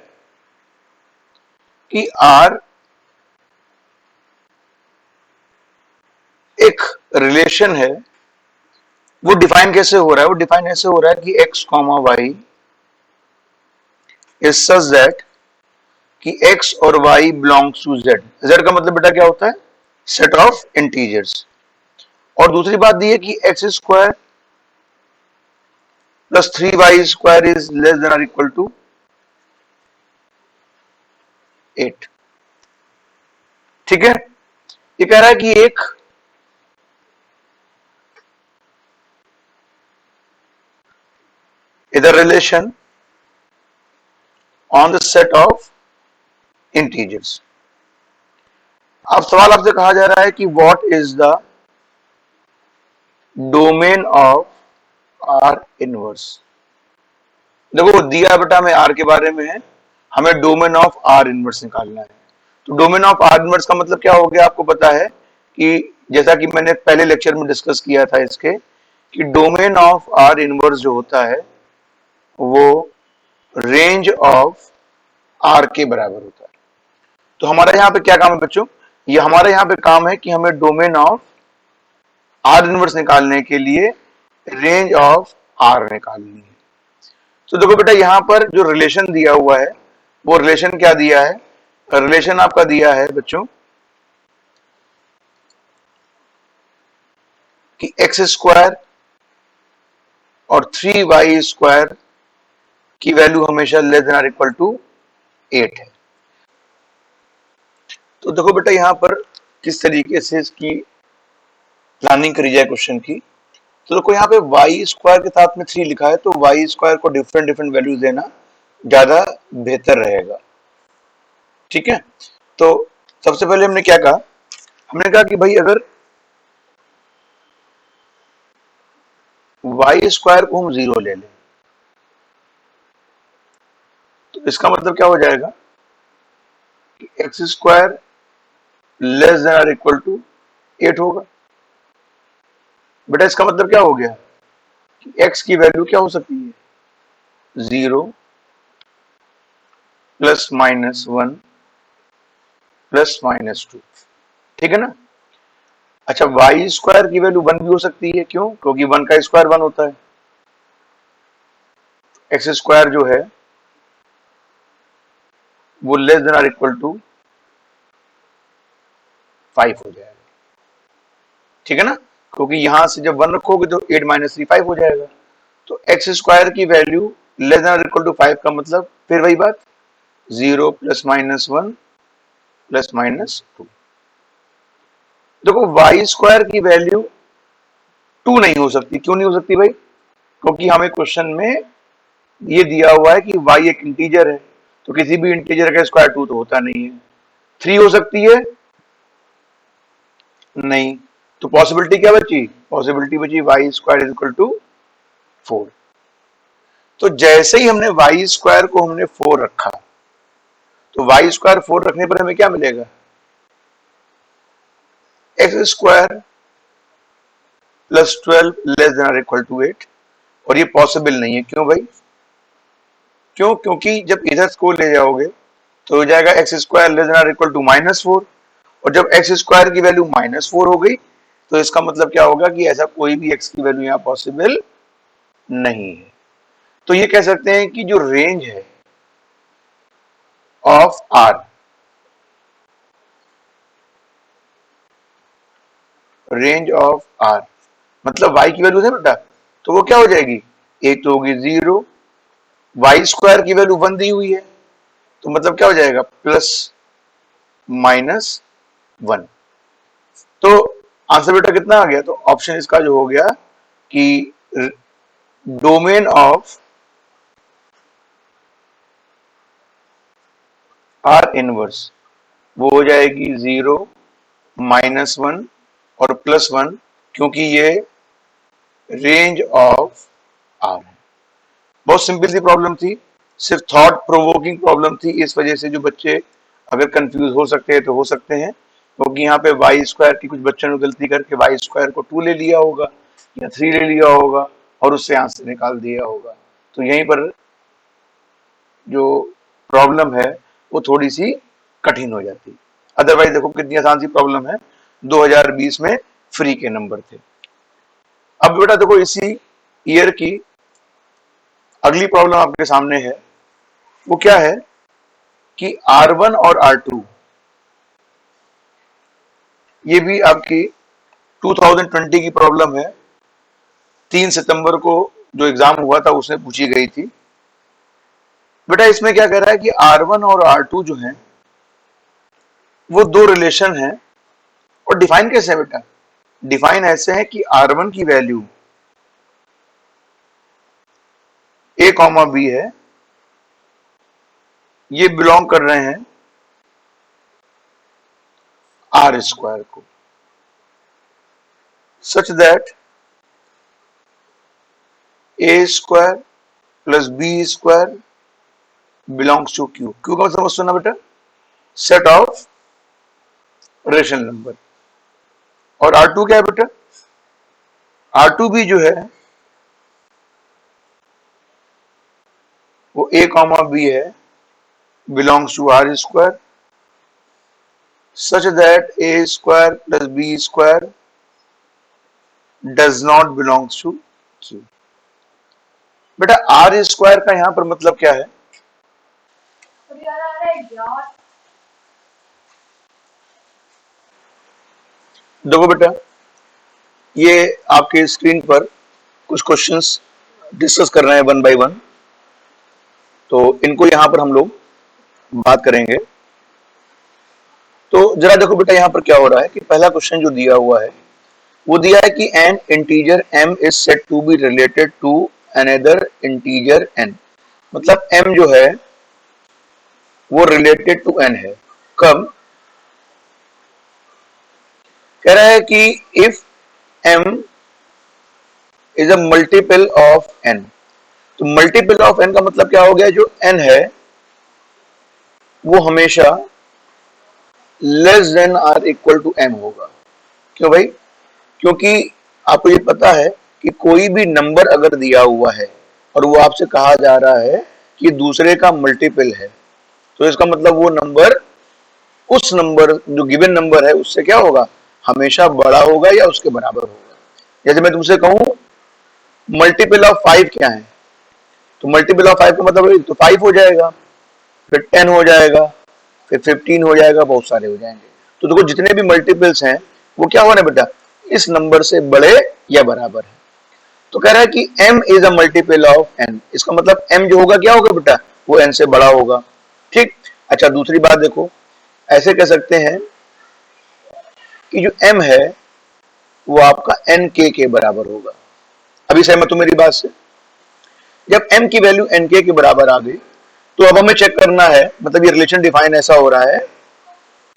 कि आर एक रिलेशन है, वो डिफाइन कैसे हो रहा है, वो डिफाइन ऐसे हो रहा है कि x comma y is such that कि x और y belongs to z। z का मतलब बेटा क्या होता है, सेट ऑफ इंटीजर्स। और दूसरी बात दी है कि x square plus 3y square is less than और इक्वल टू 8। ठीक है, ये कह रहा है कि एक इधर relation on the set of integers. अब सवाल आपसे कहा जा रहा है कि what is the domain of are inverse. देखो दिया बेटा हमें आर के बारे में है, हमें डोमेन ऑफ आर इनवर्स निकालना है। तो डोमेन ऑफ आर इनवर्स का मतलब क्या हो गया, आपको पता है कि जैसा कि मैंने पहले लेक्चर में डिस्कस किया था इसके, कि डोमेन ऑफ आर इनवर्स जो होता है वो रेंज ऑफ आर के बराबर होता है। तो हमारा यहाँ पे क्या काम है बच्चों, ये हमारे यहाँ पे काम है कि हमें डोमेन ऑफ आर इनवर्स निकालने के लिए रेंज ऑफ आर निकालनी है। तो देखो बेटा यहाँ पर जो रिलेशन दिया हुआ है वो रिलेशन क्या दिया है, रिलेशन आपका दिया है बच्चों कि एक्स स्क्वायर और 3y² की वैल्यू हमेशा less than or equal to 8 है। तो देखो बेटा यहाँ पर किस तरीके से इसकी प्लानिंग करी जाए क्वेश्चन की। तो देखो यहाँ पे y² के साथ में 3 लिखा है, तो y² को डिफरेंट डिफरेंट वैल्यूज देना ज्यादा बेहतर रहेगा, ठीक है। तो सबसे पहले हमने क्या कहा, हमने कहा कि भाई अगर y² को हम 0 ले लें तो इसका मतलब क्या हो जाएगा कि x² less than or equal to 8 होगा। बेटा इसका मतलब क्या हो गया कि x की वैल्यू क्या हो सकती है, 0 प्लस माइनस 1 प्लस माइनस 2, ठीक है ना। अच्छा y² की वैल्यू 1 भी हो सकती है, क्यों, क्योंकि 1 का स्क्वायर 1 होता है। x² जो है वो less than or equal to 5 हो जाएगा, ठीक है ना, क्योंकि यहां से जब 1 रखोगे तो 8 माइनस 3 5 हो जाएगा। तो x² की वैल्यू less than or equal to 5 का मतलब फिर वही बात, 0 प्लस माइनस 1 प्लस माइनस 2। देखो y² की वैल्यू 2 नहीं हो सकती, क्यों नहीं हो सकती भाई, क्योंकि हमें क्वेश्चन में ये दिया हुआ है कि y एक इंटीजर है, तो किसी भी इंटीजर का स्क्वायर 2 तो होता नहीं है। 3 हो सकती है, नहीं, तो पॉसिबिलिटी क्या बची, पॉसिबिलिटी बची y² इज इक्वल टू 4। तो जैसे ही हमने y² को हमने 4 रखा तो y² 4 रखने पर हमें क्या मिलेगा, x² plus 12 less than or equal to 8। और ये पॉसिबल नहीं है, क्यों भाई, क्यों, क्योंकि जब इधर को ले जाओगे तो हो जाएगा x² less than or equal to -4, और जब x² की वैल्यू -4 हो गई तो इसका मतलब क्या होगा कि ऐसा कोई भी x की वैल्यू यहाँ पॉसिबल नहीं है। तो ये कह सकते हैं कि जो रेंज है of r, range of r मतलब y की वैल्यू है बेटा, तो वो क्या हो जाएगी, एक तो होगी 0, y² की वैल्यू 1 दी हुई है तो मतलब क्या हो जाएगा प्लस माइनस 1। तो आंसर बेटा कितना आ गया, तो ऑप्शन इसका जो हो गया कि डोमेन ऑफ आर इनवर्स वो हो जाएगी 0 -1 और +1, क्योंकि ये रेंज ऑफ आर है। बहुत सिंपल सी प्रॉब्लम थी, सिर्फ थॉट प्रोवोकिंग प्रॉब्लम थी, इस वजह से जो बच्चे अगर कंफ्यूज हो सकते हैं तो हो सकते हैं, क्योंकि यहाँ पे y² की कुछ बच्चों ने गलती करके y² को 2 ले लिया होगा या 3 ले लिया होगा और उससे आंसर निकाल दिया होगा। तो यहीं पर जो प्रॉब्लम है वो थोड़ी सी कठिन हो जाती। अदरवाइज देखो कितनी आसान सी प्रॉब्लम है, 2020 में फ्री के नंबर थे। अब बेटा देखो इसी ईयर की अगली प्रॉब्लम आपके सामने है, वो क्या है कि R1 और R2 ये भी आपकी 2020 की प्रॉब्लम है, 3 सितंबर को जो एग्जाम हुआ था उसमें पूछी गई थी। बेटा इसमें क्या कह रहा है कि R1 और R2 जो है वो दो रिलेशन है, और डिफाइन कैसे है बेटा, डिफाइन ऐसे है कि R1 की वैल्यू a, b है, ये बिलोंग कर रहे हैं R² को, such that a² plus b² belongs to Q। Q का समझ सुना बेटा, सेट ऑफ रेशनल नंबर। और R2 क्या है बेटा, R2 भी जो है वो a, b है, belongs to R²। such that a square plus b square does not belongs to q। बेटा आर स्क्वायर का यहां पर मतलब क्या है? देखो बेटा, ये आपके स्क्रीन पर कुछ क्वेश्चंस डिस्कस कर रहे हैं वन बाय वन, तो इनको यहां पर हम लोग बात करेंगे। तो जरा देखो बेटा यहां पर क्या हो रहा है कि पहला क्वेश्चन जो दिया हुआ है वो दिया है कि an integer m is said to be related to another integer n। मतलब m जो है वो रिलेटेड टू n है। कब? कह रहा है कि if m is a multiple of n। तो मल्टीपल ऑफ n का मतलब क्या हो गया? जो n है वो हमेशा less than or equal to m होगा। क्यों भाई? क्योंकि आपको ये पता है कि कोई भी नंबर अगर दिया हुआ है और वो आपसे कहा जा रहा है कि दूसरे का मल्टीपल है, तो इसका मतलब वो नंबर उस नंबर जो गिवन नंबर है उससे क्या होगा? हमेशा बड़ा होगा या उसके बराबर होगा। जैसे मैं तुमसे कहूं मल्टीपल ऑफ 5 क्या है, तो मल्टीपल ऑफ 5 का मतलब तो 5 हो जाएगा, फिर 10 हो जाएगा, फिर 15 हो जाएगा, बहुत सारे हो जाएंगे। तो देखो जितने भी मल्टीपल्स हैं वो क्या हो रहे हैं बेटा? इस नंबर से बड़े या बराबर है। तो कह रहा है कि m is a multiple of n। इसका मतलब m जो होगा क्या होगा बेटा? वो n से बड़ा होगा। ठीक। अच्छा दूसरी बात देखो, ऐसे कह सकते हैं कि जो m है वो आपका nk के बराबर होगा। अभी सहमत हो मेरी बात से? जब m की वैल्यू nk के बराबर आ गई तो अब हमें चेक करना है, मतलब ये रिलेशन डिफाइन ऐसा हो रहा है,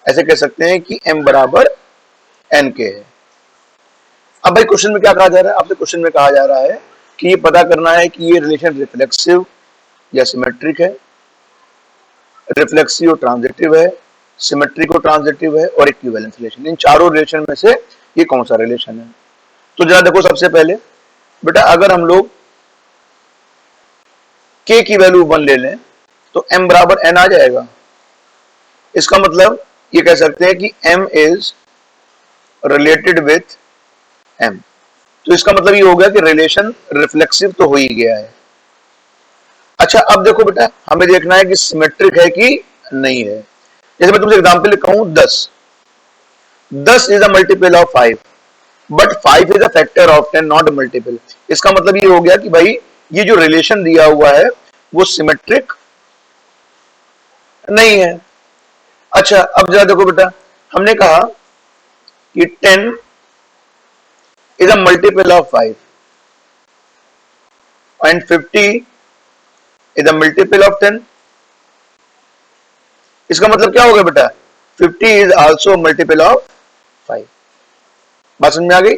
ऐसे कह सकते हैं कि m बराबर nk है। अब भाई क्वेश्चन में क्या कहा जा रहा है? आपसे क्वेश्चन में कहा जा रहा है कि ये पता करना है कि ये रिलेशन रिफ्लेक्सिव या सिमेट्रिक है, रिफ्लेक्सिव और ट्रांजिटिव है, सिमेट्रिक और ट्रांजिटिव है, और इक्विवेलेंस रिलेशन। इन चारों रिलेशन में से ये कौन सा रिलेशन है? तो जरा देखो, सबसे पहले बेटा अगर हम लोग k की वैल्यू 1 ले लें तो m बराबर n आ जाएगा। इसका मतलब ये कह सकते हैं कि m is related with m। तो इसका मतलब ये हो गया कि रिलेशन रिफ्लेक्सिव तो हो ही गया है। अच्छा अब देखो बेटा, हमें देखना है कि सिमेट्रिक है कि नहीं है। जैसे मैं तुमसे एग्जांपल कहूं 10 is a multiple of 5, but 5 is a factor of 10, not a multiple. इसका मतलब ये हो गया कि भाई ये जो रिलेशन दिया हुआ है वो सिमेट्रिक नहीं है। अच्छा अब जरा देखो बेटा, हमने कहा कि 10 is a multiple of 5 and 50 is a multiple of 10। इसका मतलब क्या होगा बेटा? 50 इज आल्सो मल्टीपल ऑफ 5। बात समझ में आ गई?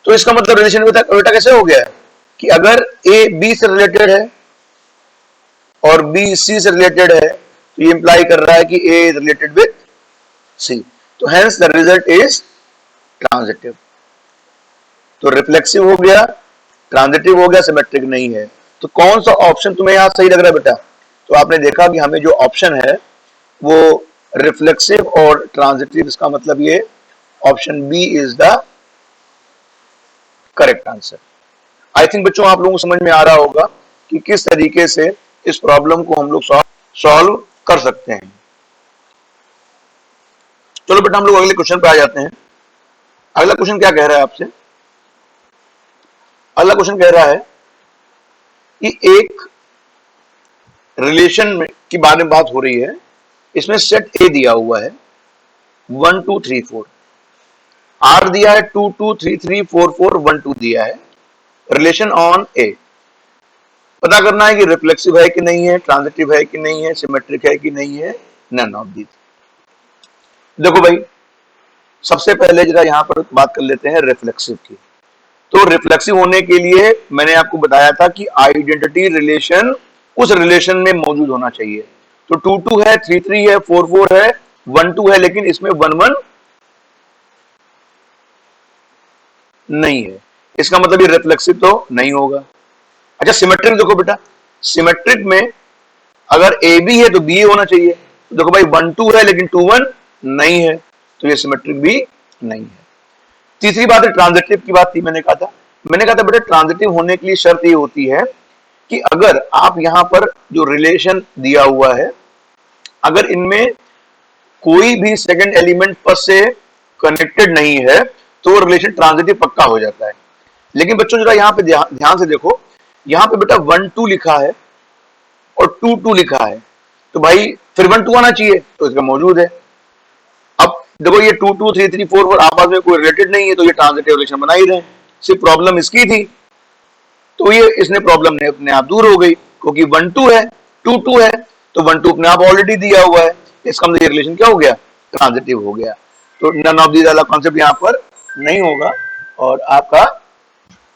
तो इसका मतलब रिलेशन बेटा कैसे हो गया कि अगर a b से रिलेटेड है और b c से रिलेटेड है तो ये इंप्लाई कर रहा है कि a is related with c। तो hence the result is transitive. तो रिफ्लेक्सिव हो गया, ट्रांजिटिव हो गया, सिमेट्रिक नहीं है। तो कौन सा ऑप्शन तुम्हें यहां सही लग रहा है बेटा? तो आपने देखा कि हमें जो ऑप्शन है वो रिफ्लेक्सिव और ट्रांजिटिव, इसका मतलब ये option B is the correct answer. I think बच्चों आप लोगों को समझ में आ रहा होगा कि किस तरीके से इस प्रॉब्लम को हम लोग सॉल्व कर सकते हैं। चलो बेटा हम लोग अगले क्वेश्चन पे आ जाते हैं। अगला क्वेश्चन क्या कह रहा है आपसे? अगला क्वेश्चन कह रहा है कि एक रिलेशन में की बारे में बात हो रही है, इसमें सेट ए दिया हुआ है 1 2 3 4, आर दिया है 2 2 3 3 4 4 1 2 दिया है। रिलेशन ऑन ए पता करना है कि रिफ्लेक्सिव है कि नहीं है, ट्रांजिटिव है कि नहीं है, सिमेट्रिक है कि नहीं है, नन ऑफ दीज। देखो भाई सबसे पहले जरा यहां पर बात कर लेते हैं रिफ्लेक्सिव की। तो रिफ्लेक्सिव होने के लिए मैंने आपको बताया था कि आइडेंटिटी रिलेशन उस रिलेशन में मौजूद होना चाहिए। तो 2 2 है, 3 3 है, 4 4 है, 1 2 है, लेकिन इसमें 1 1 नहीं है। इसका मतलब ये रिफ्लेक्सिव तो नहीं होगा। अच्छा सिमेट्रिक देखो बेटा, सिमेट्रिक में अगर ए बी है तो बी होना चाहिए। तो देखो भाई 1 2 है लेकिन 2 1 नहीं है, तो ये सिमेट्रिक भी नहीं है। तीसरी बात है ट्रांजिटिव की बात थी, मैंने कहा था बेटा ट्रांजिटिव होने के लिए शर्त ये होती है कि अगर आप यहां पर जो रिलेशन दिया हुआ है, अगर इनमें कोई भी सेकंड एलिमेंट फर्स्ट से कनेक्टेड नहीं है तो वो रिलेशन ट्रांजिटिव पक्का हो जाता है। लेकिन बच्चों जरा यहाँ पे ध्यान से देखो, यहाँ पे बेटा 1 2 लिखा है और 2 2 लिखा है, तो भाई फिर 1 2 आना चाहिए, तो इसका मौजूद है। अब देखो ये 2 2 3 3 4 4 आपस में कोई रिलेटेड नहीं है, तो ये ट्रांजिटिव रिलेशन बना ही रहे, सिर्फ प्रॉब्लम इसकी थी, तो ये इसने प्रॉब्लम ने अपने आप दूर हो गई, क्योंकि 1 2 है 2 2 है, तो 1 2 अपने आप ऑलरेडी दिया हुआ है, इसका मतलब ये रिलेशन क्या हो गया, ट्रांजिटिव हो गया। तो नन ऑफ दीज वाला कॉन्सेप्ट यहाँ पर नहीं होगा, और आपका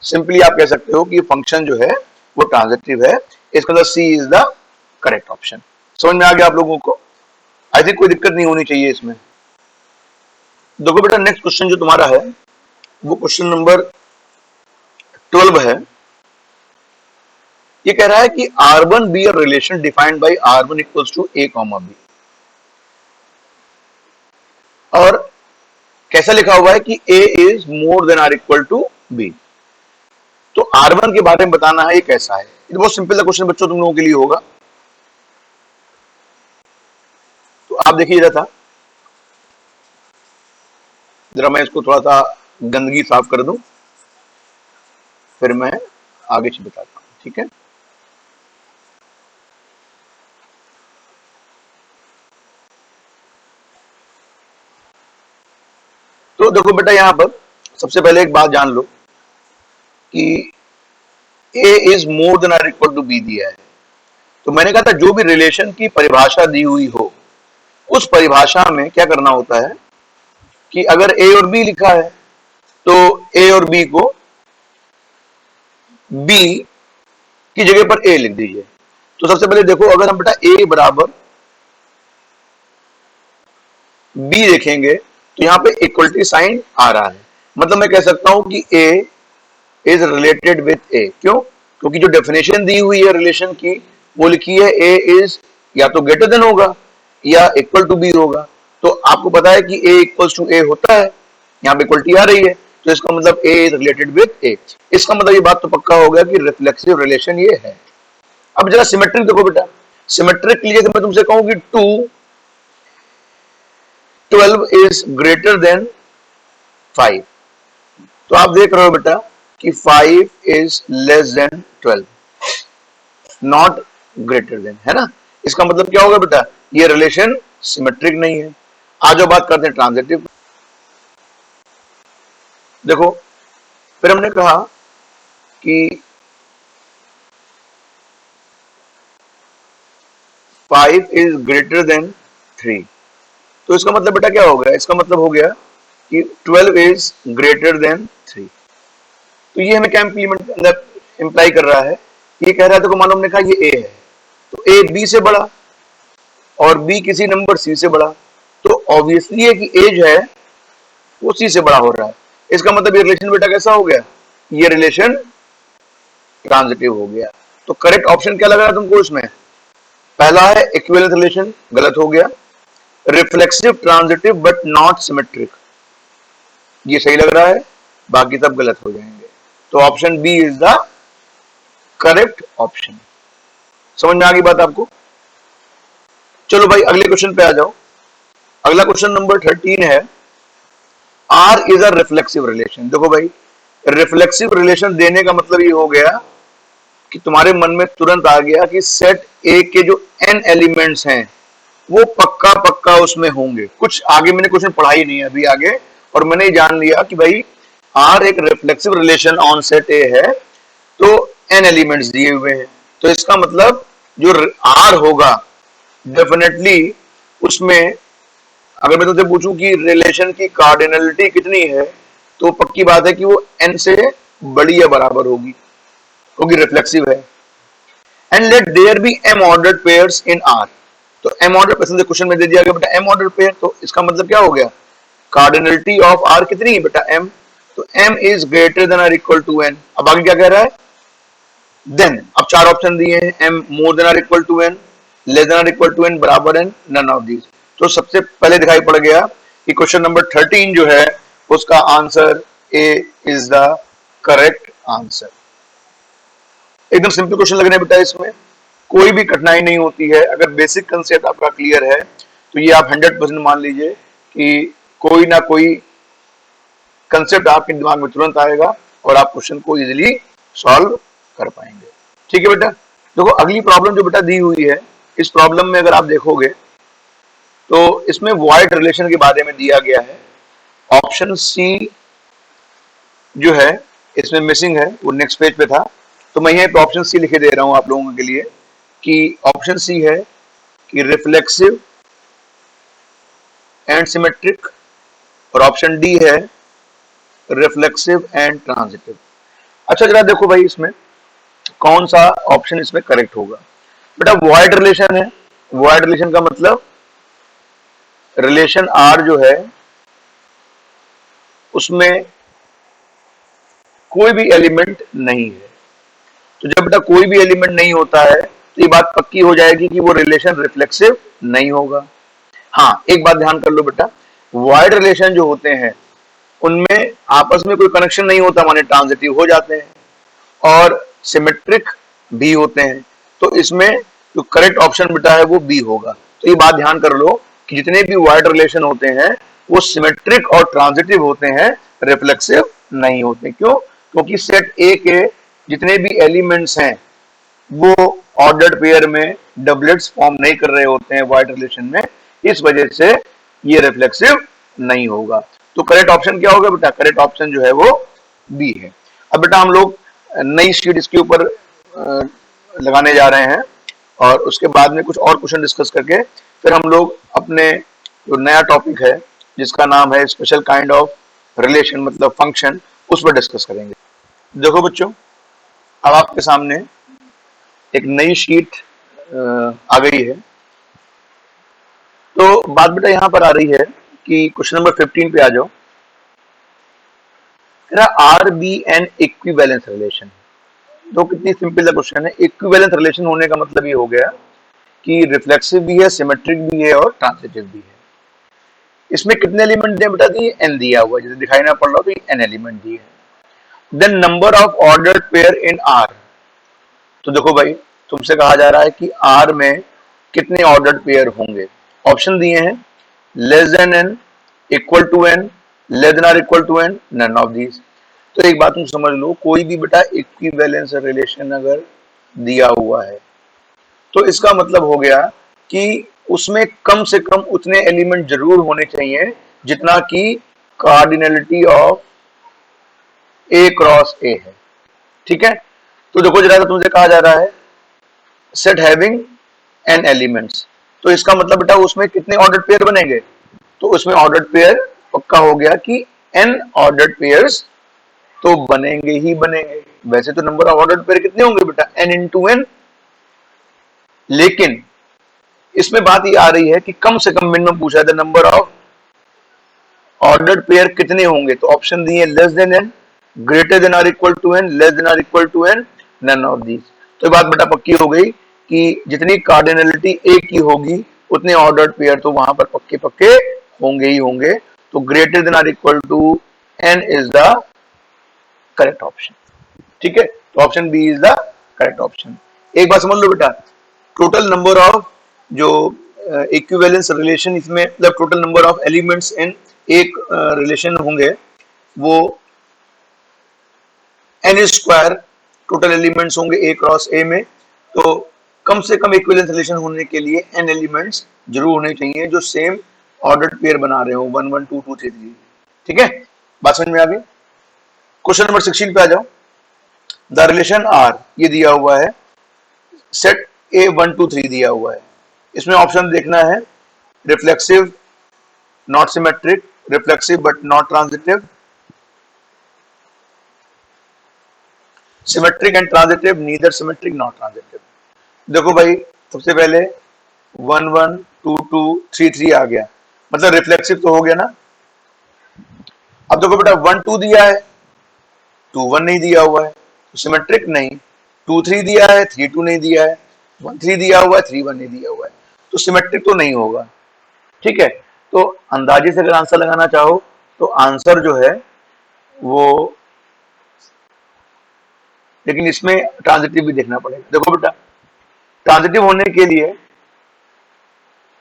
सिंपली आप कह सकते हो कि फंक्शन जो है वो ट्रांजिटिव है। इसका मतलब सी इज द करेक्ट ऑप्शन। समझ में आ गया आप लोगों को? आई थिंक कोई दिक्कत नहीं होनी चाहिए इसमें। देखो बेटा नेक्स्ट क्वेश्चन जो तुम्हारा है वो क्वेश्चन नंबर 12 है। ये कह रहा है कि R1 be a relation defined by R1 equals to A, B, और कैसा लिखा हुआ है कि A is more than R equal to B। तो R1 के बारे में बताना है ये कैसा है। ये बहुत सिंपल सा क्वेश्चन बच्चों तुम लोगों के लिए होगा, तो आप देखिए जरा मैं इसको थोड़ा सा गंदगी साफ कर दूं, फिर मैं आगे से बताता हूं, ठीक है। तो देखो बेटा यहां पर सबसे पहले एक बात जान लो कि A is more than or equal to B दिया है, तो मैंने कहा था जो भी रिलेशन की परिभाषा दी हुई हो उस परिभाषा में क्या करना होता है कि अगर A और B लिखा है तो A और B को B की जगह पर A लिख दीजिए। तो सबसे पहले देखो अगर हम बेटा A बराबर B देखेंगे तो यहां पे इक्वलिटी साइन आ रहा है, मतलब मैं कह सकता हूं कि A is related with A। क्यों? क्योंकि जो डेफिनेशन दी हुई है रिलेशन की वो लिखी है A इज या तो ग्रेटर देन होगा या इक्वल टू B होगा। तो आपको पता है कि A इक्वल्स टू A होता है, यहाँ पे इक्वलिटी आ रही है, तो इसका मतलब A is related with A। इसका मतलब ये बात तो पक्का हो गया कि रिफ्लेक्सिव रिलेशन ये है। अब जरा सिमेट्रिक देखो बेटा, सिमेट्रिक के लिए तो मैं तुमसे कहूं कि 12 इज ग्रेटर देन 5, तो आप देख रहे हो बेटा कि 5 is less than 12, not greater than, है ना। इसका मतलब क्या होगा बेटा, ये रिलेशन सिमेट्रिक नहीं है। आज जो बात करते हैं ट्रांजिटिव। देखो फिर हमने कहा कि 5 इज ग्रेटर देन 3, तो इसका मतलब बेटा क्या हो गया, इसका मतलब हो गया कि 12 इज ग्रेटर देन 3। तो ये हमें क्या इंप्लाई कर रहा है, ये कह रहा है, तो मान लो हमने कहा ये A है, तो A B से बड़ा और B किसी नंबर C से बड़ा, तो ऑब्वियसली है कि A जो है वो C से बड़ा हो रहा है। इसका मतलब ये रिलेशन बेटा कैसा हो गया, ये रिलेशन ट्रांजिटिव हो गया। तो करेक्ट ऑप्शन क्या लग रहा है तुमको इसमें, पहला है इक्विवेलेंट रिलेशन, गलत हो गया। Reflexive transitive but not symmetric, ये सही लग रहा है, बाकी सब गलत हो जाएंगे। तो option B is the correct option. समझ में आ गई बात आपको? चलो भाई अगले क्वेश्चन पे आ जाओ। अगला क्वेश्चन नंबर 13 है, R is a reflexive relation. देखो भाई रिफ्लेक्सिव रिलेशन देने का मतलब ये हो गया कि तुम्हारे मन में तुरंत आ गया कि सेट ए के जो n एलिमेंट्स हैं वो पक्का पक्का उसमें होंगे। कुछ आगे मैंने क्वेश्चन पढ़ा ही नहीं है अभी आगे, और मैंने जान लिया कि भाई आर एक reflexive relation on set A है, तो n एलिमेंट्स दिए हुए हैं, तो इसका मतलब जो आर होगा डेफिनेटली उसमें, अगर मैं तुमसे पूछूं कि रिलेशन की कार्डिनलिटी कितनी है, तो पक्की बात है कि वो n से बड़ी या बराबर होगी, क्योंकि रिफ्लेक्सिव है। And let there be m ordered pairs in R, तो m ऑर्डर पसंद क्वेश्चन में दे दिया गया बेटा m ऑर्डर पेयर, तो इसका मतलब क्या हो गया, कार्डिनलिटी ऑफ R कितनी है बेटा m, तो m इज ग्रेटर देन और इक्वल टू n। अब आगे क्या कह रहा है, देन अब चार ऑप्शन दिए हैं, m मोर देन और equal to n, less than और इक्वल टू n, बराबर n, नन ऑफ दीज। तो सबसे पहले दिखाई पड़ गया कि क्वेश्चन नंबर 13 जो है उसका answer A is the correct answer. एकदम सिंपल क्वेश्चन लग रहे हैं बेटा, इसमें कोई भी कठिनाई नहीं होती है। अगर बेसिक कंसेप्ट आपका क्लियर है तो ये आप 100% मान लीजिए कि कोई ना कोई कंसेप्ट आपके दिमाग में तुरंत आएगा और आप क्वेश्चन को इजीली सॉल्व कर पाएंगे। ठीक है बेटा। देखो अगली प्रॉब्लम जो बेटा दी हुई है, इस प्रॉब्लम में अगर आप देखोगे तो इसमें वॉइड रिलेशन के बारे में दिया गया है। ऑप्शन सी जो है इसमें मिसिंग है, वो नेक्स्ट पेज पे था, तो मैं यहाँ पे ऑप्शन सी लिखे दे रहा हूं आप लोगों के लिए कि ऑप्शन सी है कि रिफ्लेक्सिव एंड सिमेट्रिक, और ऑप्शन डी है रिफ्लेक्सिव एंड ट्रांजिटिव। अच्छा जरा देखो भाई इसमें कौन सा ऑप्शन इसमें करेक्ट होगा। बेटा वॉइड रिलेशन है, वॉइड रिलेशन का मतलब रिलेशन आर जो है उसमें कोई भी एलिमेंट नहीं है। तो जब बेटा कोई भी एलिमेंट नहीं होता है तो ये बात पक्की हो जाएगी कि वो रिलेशन रिफ्लेक्सिव नहीं होगा। हाँ एक बात ध्यान कर लो बेटा, वॉइड रिलेशन जो होते हैं उनमें आपस में कोई कनेक्शन नहीं होता, माने ट्रांजिटिव हो जाते हैं, और सिमेट्रिक भी होते हैं। तो इसमें जो करेक्ट ऑप्शन बेटा है वो बी होगा। तो ये बात ध्यान कर लो कि जितने भी वॉइड रिलेशन होते हैं वो सिमेट्रिक और ट्रांजिटिव होते हैं, रिफ्लेक्सिव नहीं होते। क्यों? क्योंकि सेट ए के जितने भी एलिमेंट्स हैं वो ऑर्डर्ड पेयर में डबलेट्स फॉर्म नहीं कर रहे होते हैं वॉइड रिलेशन में, इस वजह से ये रिफ्लेक्सिव नहीं होगा। तो करेक्ट ऑप्शन क्या होगा बेटा? करेक्ट ऑप्शन जो है वो बी है। अब बेटा हम लोग नई शीट इसके ऊपर लगाने जा रहे हैं और उसके बाद में कुछ और क्वेश्चन डिस्कस करके फिर हम लोग अपने जो नया टॉपिक है जिसका नाम है स्पेशल काइंड ऑफ रिलेशन मतलब फंक्शन, उस पर डिस्कस करेंगे। देखो बच्चों अब आपके सामने एक नई शीट आ गई है। तो बात बेटा यहां पर आ रही है कि क्वेश्चन नंबर 15 पे आ जाओ। R be an equivalence relation. तो कितनी सिंपल सा क्वेश्चन है। इक्विवेलेंस रिलेशन होने का मतलब ये हो गया कि रिफ्लेक्सिव भी है, सिमेट्रिक भी है और ट्रांजिटिव भी है। इसमें कितने एलिमेंट दिए बेटा? दिए एन दिया हुआ है, जैसे दिखाई ना पड़ रहा हो तो एन एलिमेंट दिए हैं। Then number of ordered pair in R. तो देखो भाई तुमसे कहा जा रहा है कि आर में कितने ऑर्डर्ड पेयर होंगे। ऑप्शन दिए हैं less than N, equal to N, less than और equal to N, none of these. तो एक बात तुम समझ लो, कोई भी बेटा इक्विवेलेंस रिलेशन अगर दिया हुआ है तो इसका मतलब हो गया कि उसमें कम से कम उतने एलिमेंट जरूर होने चाहिए जितना कि कार्डिनलिटी ऑफ ए क्रॉस ए है। ठीक है। तो देखो जरा तुमसे कहा जा रहा है सेट हैविंग एन एलिमेंट्स, तो इसका मतलब बेटा उसमें कितने ऑर्डर्ड पेयर बनेंगे? तो उसमें ऑर्डर्ड पेयर पक्का हो गया कि एन ऑर्डर्ड पेयर्स तो बनेंगे ही बनेंगे। वैसे तो नंबर ऑफ ऑर्डर्ड पेयर कितने होंगे बेटा? N into n. लेकिन इसमें बात ये आ रही है कि कम से कम मिनिमम पूछा था नंबर ऑफ ऑर्डर्ड पेयर कितने होंगे। तो ऑप्शन दिए less than N, greater than और equal to N, less than और equal to N, none of these. तो ये बात बेटा पक्की हो गई कि जितनी कार्डिनलिटी ए की होगी उतने ऑर्डर्ड पेयर तो वहां पर पक्के पक्के होंगे ही होंगे। तो ग्रेटर देन और equal to n is the correct option. ठीक है। तो option B is the correct option. एक बात समझ लो बेटा, टोटल नंबर ऑफ जो इक्विवेलेंस रिलेशन इसमें मतलब total number of elements in एक रिलेशन होंगे वो एन स्क्वायर टोटल एलिमेंट्स होंगे ए क्रॉस ए में। तो कम से कम इक्विवेलेंस रिलेशन होने के लिए एन एलिमेंट्स जरूर होने चाहिए जो सेम ऑर्डर्ड पेयर बना रहे हो 1 1 2 2 3 3। ठीक है, बात समझ में आ गई। क्वेश्चन नंबर 16 पे आ जाओ। द रिलेशन आर ये दिया हुआ है, सेट ए 1 2 3 दिया हुआ है। इसमें ऑप्शन देखना है reflexive not symmetric, reflexive but not transitive, symmetric and transitive, neither symmetric not transitive. देखो भाई सबसे पहले 1 1 2 2 3 3 आ गया, मतलब रिफ्लेक्सिव तो हो गया ना। अब देखो बेटा 1 2 दिया है, 2 1 नहीं दिया हुआ है, तो सिमेट्रिक नहीं। 2 3 दिया है, 3 2 नहीं दिया है, 1 3 दिया हुआ है, 3 1 नहीं दिया हुआ है, तो सिमेट्रिक तो नहीं होगा। ठीक है, तो अंदाजे से अगर आंसर लगाना चाहो तो आंसर जो है वो, लेकिन इसमें ट्रांजिटिव भी देखना पड़ेगा। देखो बेटा, ट्रांजिटिव होने के लिए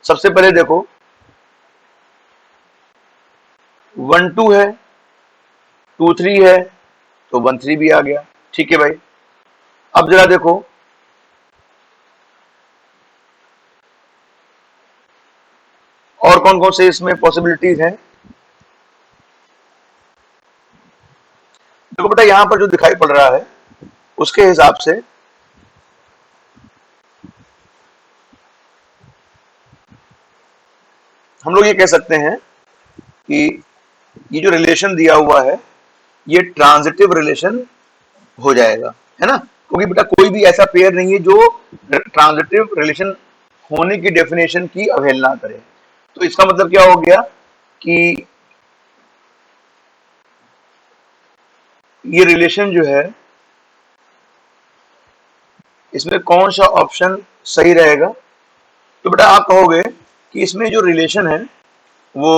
सबसे पहले देखो 1 2 है, 2 3 है, तो 1 3 भी आ गया। ठीक है भाई, अब जरा देखो और कौन कौन से इसमें पॉसिबिलिटीज हैं। देखो बेटा, यहां पर जो दिखाई पड़ रहा है उसके हिसाब से हम लोग ये कह सकते हैं कि ये जो रिलेशन दिया हुआ है ये ट्रांजिटिव रिलेशन हो जाएगा, है ना, क्योंकि बेटा कोई भी ऐसा पेयर नहीं है जो ट्रांजिटिव रिलेशन होने की डेफिनेशन की अवहेलना करे। तो इसका मतलब क्या हो गया कि ये रिलेशन जो है इसमें कौन सा ऑप्शन सही रहेगा। तो बेटा आप कहोगे कि इसमें जो रिलेशन है वो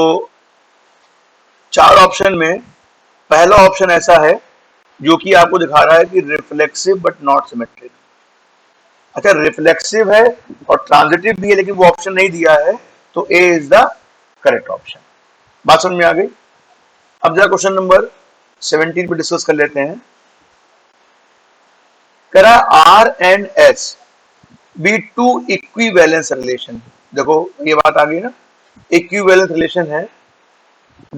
4 ऑप्शन में पहला ऑप्शन ऐसा है जो कि आपको दिखा रहा है कि रिफ्लेक्सिव बट नॉट सिमेट्रिक। अच्छा, रिफ्लेक्सिव है और ट्रांजिटिव भी है लेकिन वो ऑप्शन नहीं दिया है, तो ए इज द करेक्ट ऑप्शन। बात समझ में आ गई। अब जरा क्वेश्चन नंबर 17 पे डिस्कस कर लेते हैं। करा R and S be two equivalence relation. देखो ये बात आ गई ना, इक्विवेलेंस रिलेशन है,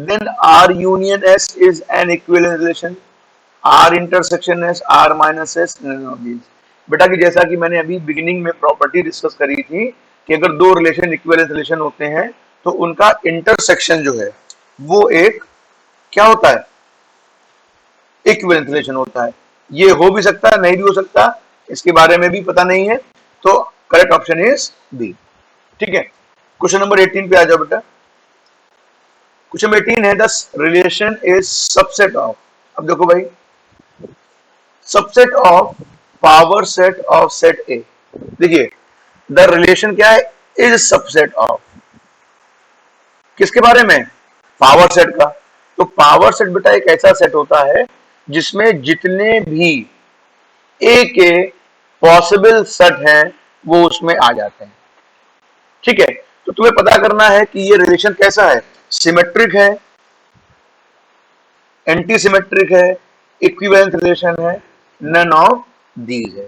then R union S is an equivalent relation, R intersection S, R minus S, none of these। बेटा कि जैसा कि मैंने अभी बिगिनिंग में प्रॉपर्टी डिस्कस करी थी कि अगर दो रिलेशन इक्विवेलेंट रिलेशन होते हैं तो उनका इंटरसेक्शन जो है वो एक क्या होता है, इक्विवेलेंट रिलेशन होता है। ये हो भी सकता है, नहीं भी हो सकता, इसके बारे में भी पता नहीं है, तो करेक्ट ऑप्शन इज बी। ठीक है, क्वेश्चन नंबर 18 पे आ जाओ बेटा। क्वेश्चन नंबर 18 है, दस रिलेशन इज सबसेट ऑफ। अब देखो भाई, subset of power set of set ए। देखिए द रिलेशन क्या है, इज सबसेट ऑफ किसके बारे में, पावर सेट का। तो पावर सेट बेटा एक ऐसा सेट होता है जिसमें जितने भी ए के पॉसिबल सेट हैं वो उसमें आ जाते हैं। ठीक है, तो तुम्हें पता करना है कि ये रिलेशन कैसा है, सिमेट्रिक है, एंटी सिमेट्रिक है, इक्विवेलेंट रिलेशन है, नन ऑफ दीज है।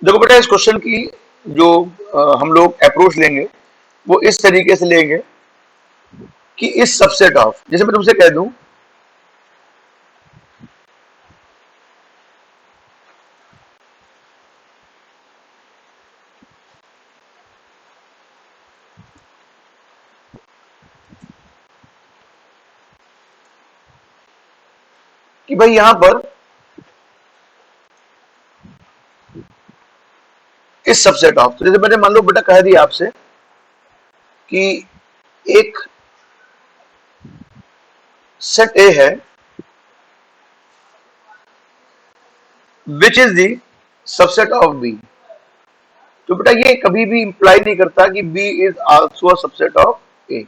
देखो बेटा इस क्वेश्चन की जो हम लोग अप्रोच लेंगे वो इस तरीके से लेंगे कि इस सबसेट ऑफ, जैसे मैं तुमसे कह दूं कि भाई यहां पर इस सबसेट ऑफ, तो जैसे मैंने मान लो बेटा कह दिया आपसे कि एक सेट ए है which is the subset of B. तो बेटा ये कभी भी इंप्लाई नहीं करता कि B is also a subset of A.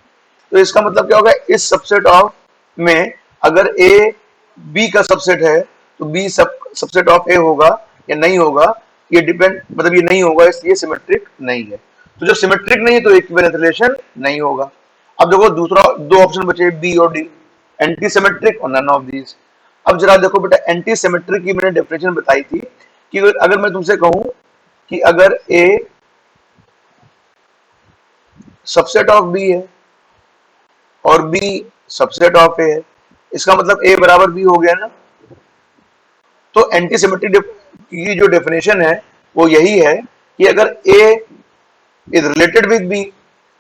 तो इसका मतलब क्या होगा, इस सबसेट ऑफ में अगर ए बी का सबसेट है तो बी सबसेट ऑफ ए होगा या नहीं होगा, ये डिपेंड, मतलब ये नहीं होगा, इसलिए सिमेट्रिक नहीं है। तो जब सिमेट्रिक नहीं है तो इक्विवेलेंट रिलेशन नहीं होगा। अब देखो दूसरा दो ऑप्शन बचे बी और डी, एंटी सिमेट्रिक और नन ऑफ दीज। अब जरा देखो बेटा, एंटी सिमेट्रिक की मैंने डेफिनेशन बताई थी कि अगर मैं तुमसे कहूं कि अगर ए सबसेट ऑफ बी है और बी सबसेट ऑफ ए है, इसका मतलब ए बराबर बी हो गया ना। तो एंटी सिमेट्रिक की जो डेफिनेशन है वो यही है कि अगर ए इज रिलेटेड विद बी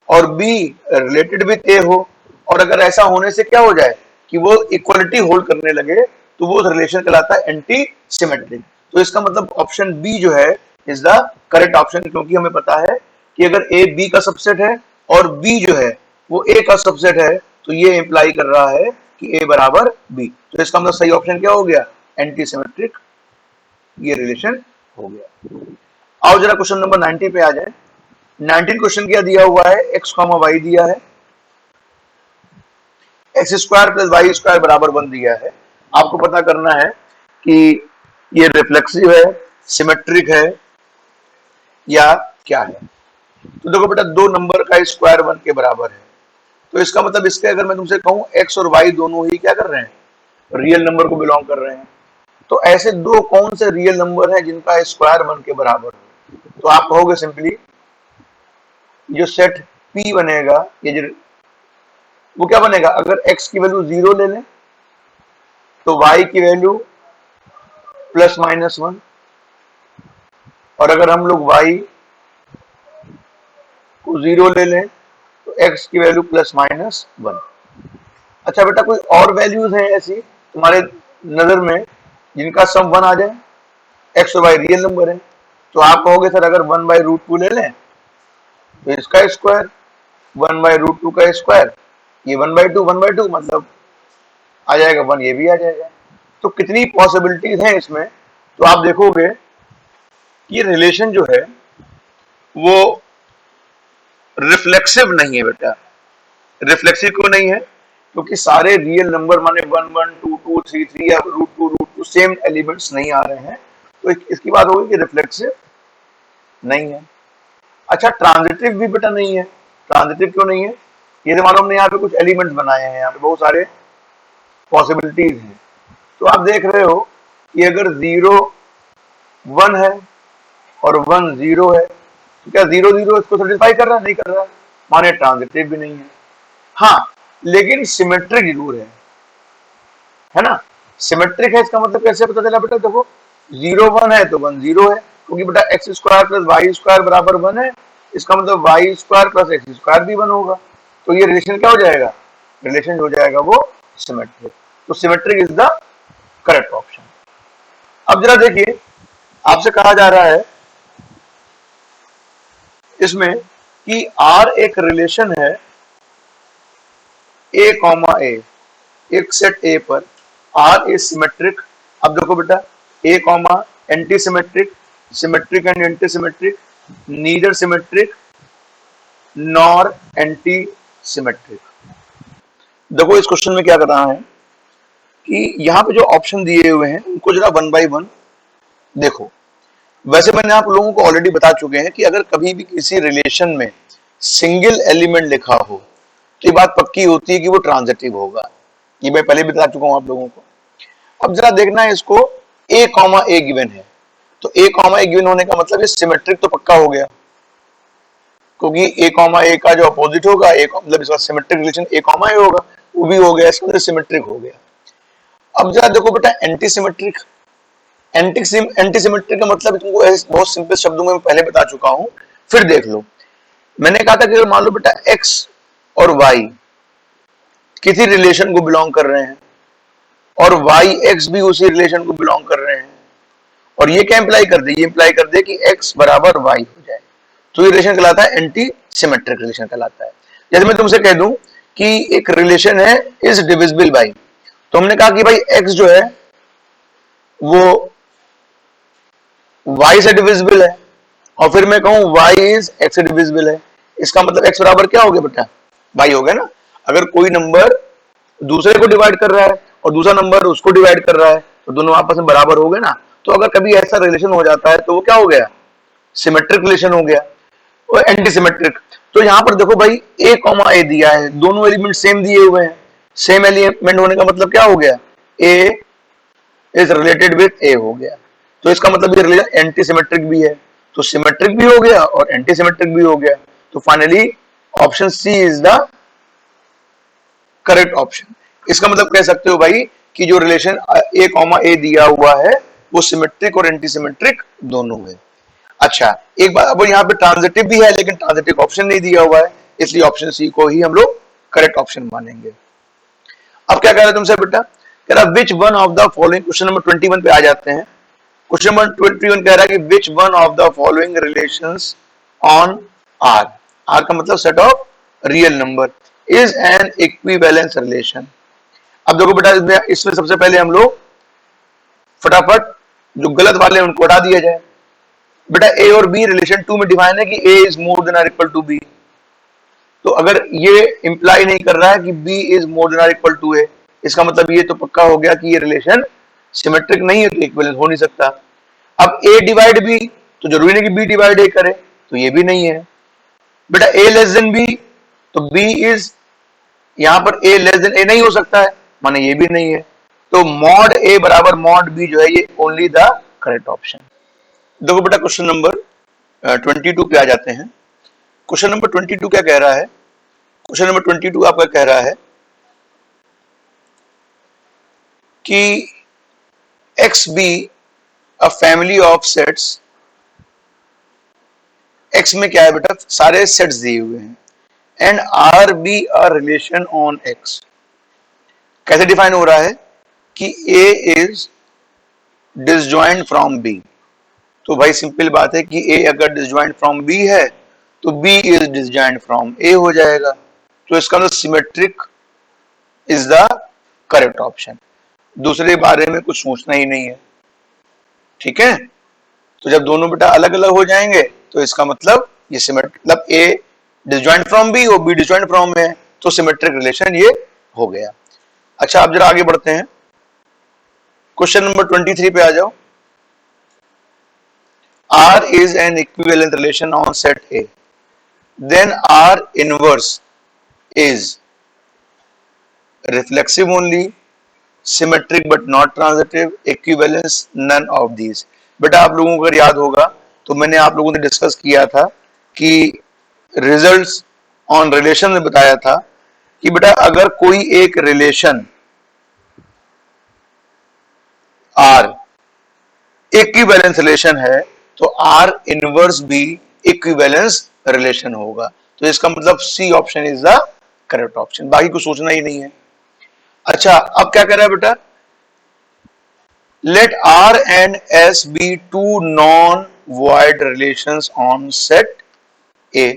और बी रिलेटेड विद ए हो, और अगर ऐसा होने से क्या हो जाए कि वो इक्वलिटी होल्ड करने लगे, तो वो रिलेशन कहलाता है एंटी सिमेट्रिक। तो इसका मतलब ऑप्शन बी जो है इज द करेक्ट ऑप्शन, क्योंकि हमें पता है कि अगर ए बी का सबसेट है और बी जो है वो ए का सबसेट है तो ये इंप्लाई कर रहा है कि ए बराबर बी। तो इसका मतलब सही ऑप्शन क्या हो गया, एंटी सिमेट्रिक ये रिलेशन हो गया। आओ जरा क्वेश्चन नंबर 90 पे आ जाए। 19 क्वेश्चन क्या दिया हुआ है, x कॉमा वाई दिया है, x square plus y square बराबर 1 दिया है। आपको पता करना है कि ये रिफ्लेक्सिव है, सिमेट्रिक है या क्या है। तो देखो बेटा, दो नंबर का स्क्वायर 1 के बराबर है, तो इसका मतलब इसके अगर मैं तुमसे कहूं x और y दोनों ही क्या कर रहे हैं, रियल नंबर को बिलोंग कर रहे हैं। तो ऐसे दो कौन से रियल नंबर हैं जिनका स्क्वायर 1 के बराबर है, तो आप कहोगे सिंपली जो सेट P बनेगा, ये जो वो क्या बनेगा, अगर x की वैल्यू 0 ले लें तो y की वैल्यू प्लस माइनस 1, और अगर हम लोग y को 0 ले लें तो x की वैल्यू प्लस माइनस 1। अच्छा बेटा, कोई और वैल्यूज हैं ऐसी तुम्हारे नजर में जिनका सम 1 आ जाए, x और y रियल नंबर है, तो आप कहोगे सर अगर 1/√2 ले लें तो इसका स्क्वायर 1/√2 का स्क्वायर, ये 1/2 1/2 मतलब आ जाएगा 1, ये भी आ जाएगा। तो कितनी पॉसिबिलिटीज हैं इसमें, तो आप देखोगे ये रिलेशन जो है वो रिफ्लेक्सिव नहीं है बेटा। रिफ्लेक्सिव क्यों नहीं है, क्योंकि सारे रियल नंबर माने 1 1 2 2 3 3 या √2 सेम एलिमेंट्स नहीं आ रहे हैं, तो इसकी बात होगी कि रिफ्लेक्सिव नहीं है। अच्छा, ट्रांजिटिव भी बेटा नहीं है। ट्रांजिटिव क्यों नहीं है, ये तो मानो हमने यहाँ पे कुछ एलिमेंट्स बनाए हैं, यहाँ पे बहुत सारे पॉसिबिलिटीज हैं। तो आप देख रहे हो कि अगर 0 1 है और 1 0 है, तो क्या 0 0 इसको सेटिस्फाई कर रहा है, नहीं कर रहा है, माने ट्रांजिटिव भी नहीं है। हाँ, लेकिन सिमेट्रिक जरूर है ना। सिमेट्रिक है, इसका मतलब कैसे पता चला बेटा, देखो 0 1 है तो 1 0 है, क्योंकि बेटा x square plus y square बराबर 1 है, इसका मतलब y square plus x square भी 1 होगा, तो ये रिलेशन क्या हो जाएगा, रिलेशन हो जाएगा वो सिमेट्रिक। तो symmetric is the correct option. अब जरा देखिए, आपसे कहा जा रहा है इसमें कि आर एक रिलेशन है ए कॉमा ए, एक सेट ए पर आर इज सिमेट्रिक। अब देखो बेटा, a comma anti symmetric, symmetric and anti symmetric, neither symmetric nor anti symmetric. देखो इस क्वेश्चन में क्या कर रहा है कि यहाँ पे जो ऑप्शन दिए हुए हैं उनको जरा 1 बाय 1 देखो। वैसे मैंने आप लोगों को ऑलरेडी बता चुके हैं कि अगर कभी भी किसी रिलेशन में सिंगल एलिमेंट लिखा हो तो ये बात पक्की होती है कि वो ट्रांजिटिव होगा, ये मैं पहले भी बता चुका हूं आप लोगों को। अब जरा देखना है इसको, ए कॉमा ए गिवन है, तो ए कॉमा ए गिवन होने का मतलब ये सिमेट्रिक तो पक्का हो गया, क्योंकि ए कॉमा ए का जो अपोजिट होगा, ए मतलब इसका सिमेट्रिक रिलेशन ए कॉमा ए होगा, वो भी हो गया, इसका मतलब सिमेट्रिक हो गया। अब जरा देखो बेटा एंटी सिमेट्रिक, एंटी सिमेट्रिक का मतलब तुमको बहुत सिंपल शब्दों में मैं पहले बता चुका हूं, फिर देख लो। मैंने कहा था कि मान लो बेटा x और y किसी रिलेशन को बिलोंग कर रहे हैं और y x भी उसी रिलेशन को बिलोंग कर रहे हैं, और ये क्या इंप्लाई कर दे, ये इंप्लाई कर दे कि x बराबर y हो जाए, तो ये रिलेशन कहलाता है एंटी सिमेट्रिक रिलेशन कहलाता है। जैसे मैं तुमसे कह दूं कि एक रिलेशन है इज डिविजिबल बाय, तो हमने कहा कि भाई x जो है वो y से डिविजिबल है, और फिर मैं कहूं y इज x से डिविजिबल है, इसका मतलब x बराबर क्या हो गया बेटा, y हो गया ना। अगर कोई नंबर दूसरे को डिवाइड कर रहा है और दूसरा नंबर उसको डिवाइड कर रहा है तो दोनों आपस में बराबर हो गए ना। तो अगर कभी ऐसा रिलेशन हो जाता है तो वो क्या हो गया, सिमेट्रिक रिलेशन हो गया, और एंटी सिमेट्रिक। तो यहां पर देखो भाई a कॉमा ए दिया है, दोनों एलिमेंट सेम दिए हुए हैं, सेम एलिमेंट होने का मतलब क्या हो गया, a is related with a हो गया, तो इसका मतलब ये रिलेशन एंटी सिमेट्रिक भी है, तो सिमेट्रिक भी हो गया और एंटी सिमेट्रिक भी हो गया। तो finally option C is the correct option. इसका मतलब कह सकते हो भाई कि जो रिलेशन a कॉमा ए दिया हुआ है वो सिमेट्रिक और एंटी सिमेट्रिक दोनों है। अच्छा, एक बात, अब यहाँ पे ट्रांजिटिव भी है लेकिन ट्रांजिटिव ऑप्शन नहीं दिया हुआ है, इसलिए ऑप्शन सी को ही हम लोग करेक्ट ऑप्शन मानेंगे। अब क्या कह रहा है तुमसे बेटा, कह रहा विच one of the following, question number 21 पे आ जाते हैं। क्वेश्चन नंबर 21 कह रहा है कि which one of the following relations on R, R का मतलब set of real number, is an equivalence relation. अब देखो बेटा इसमें सबसे पहले हम लोग फटाफट जो गलत वाले उनको हटा दिया जाए, बेटा ए और बी रिलेशन 2 में डिफाइन है कि ए इज मोर देन और इक्वल टू बी, तो अगर ये इंप्लाई नहीं कर रहा है कि बी इज मोर देन और इक्वल टू ए, इसका मतलब ये तो पक्का हो गया कि ये रिलेशन सिमेट्रिक नहीं है, तो इक्विवेलेंस हो नहीं सकता। अब ए डिवाइड बी, तो जरूरी नहीं कि बी डिवाइड ए करे, तो ये भी नहीं है। बेटा ए लेस देन बी, तो बी इज, यहां पर ए लेस देन ए नहीं हो सकता है, माने ये भी नहीं है। तो मॉड ए बराबर मॉड बी जो है ये ओनली द करेक्ट ऑप्शन। देखो बेटा क्वेश्चन नंबर 22 पे आ जाते हैं। क्वेश्चन नंबर 22 क्या कह रहा है? क्वेश्चन नंबर 22 आपका कह रहा है कि x be a family of sets, x में क्या है बेटा, सारे सेट्स दिए हुए हैं, and are be a relation on x. कैसे डिफाइन हो रहा है कि A is disjoint from B, तो भाई सिंपल बात है कि ए अगर डिसजॉइंट फ्रॉम बी है तो बी इज डिसजॉइंट फ्रॉम ए हो जाएगा, तो इसका मतलब symmetric is the correct option. दूसरे बारे में कुछ सोचना ही नहीं है, ठीक है। तो जब दोनों बेटा अलग अलग हो जाएंगे तो इसका मतलब ये सिमेट्रिक, मतलब ए डिसजॉइंट फ्रॉम बी और बी डिसजॉइंट फ्रॉम ए, तो सिमेट्रिक रिलेशन ये हो गया। अच्छा आप जरा आगे बढ़ते हैं, क्वेश्चन नंबर 23 पे आ जाओ। R is an equivalent relation on set A, then R inverse is reflexive only, symmetric but not transitive, equivalence none of these। बेटा आप लोगों को अगर याद होगा तो मैंने आप लोगों ने डिस्कस किया था कि रिजल्ट्स ऑन रिलेशन में बताया था कि बेटा अगर कोई एक रिलेशन R इक्विवेलेंस रिलेशन है तो R इनवर्स भी इक्विवेलेंस रिलेशन होगा, तो इसका मतलब C option is the correct option, बाकी कुछ सोचना ही नहीं है। अच्छा अब क्या कर रहा है बेटा, let R and S be two non void relations on set A,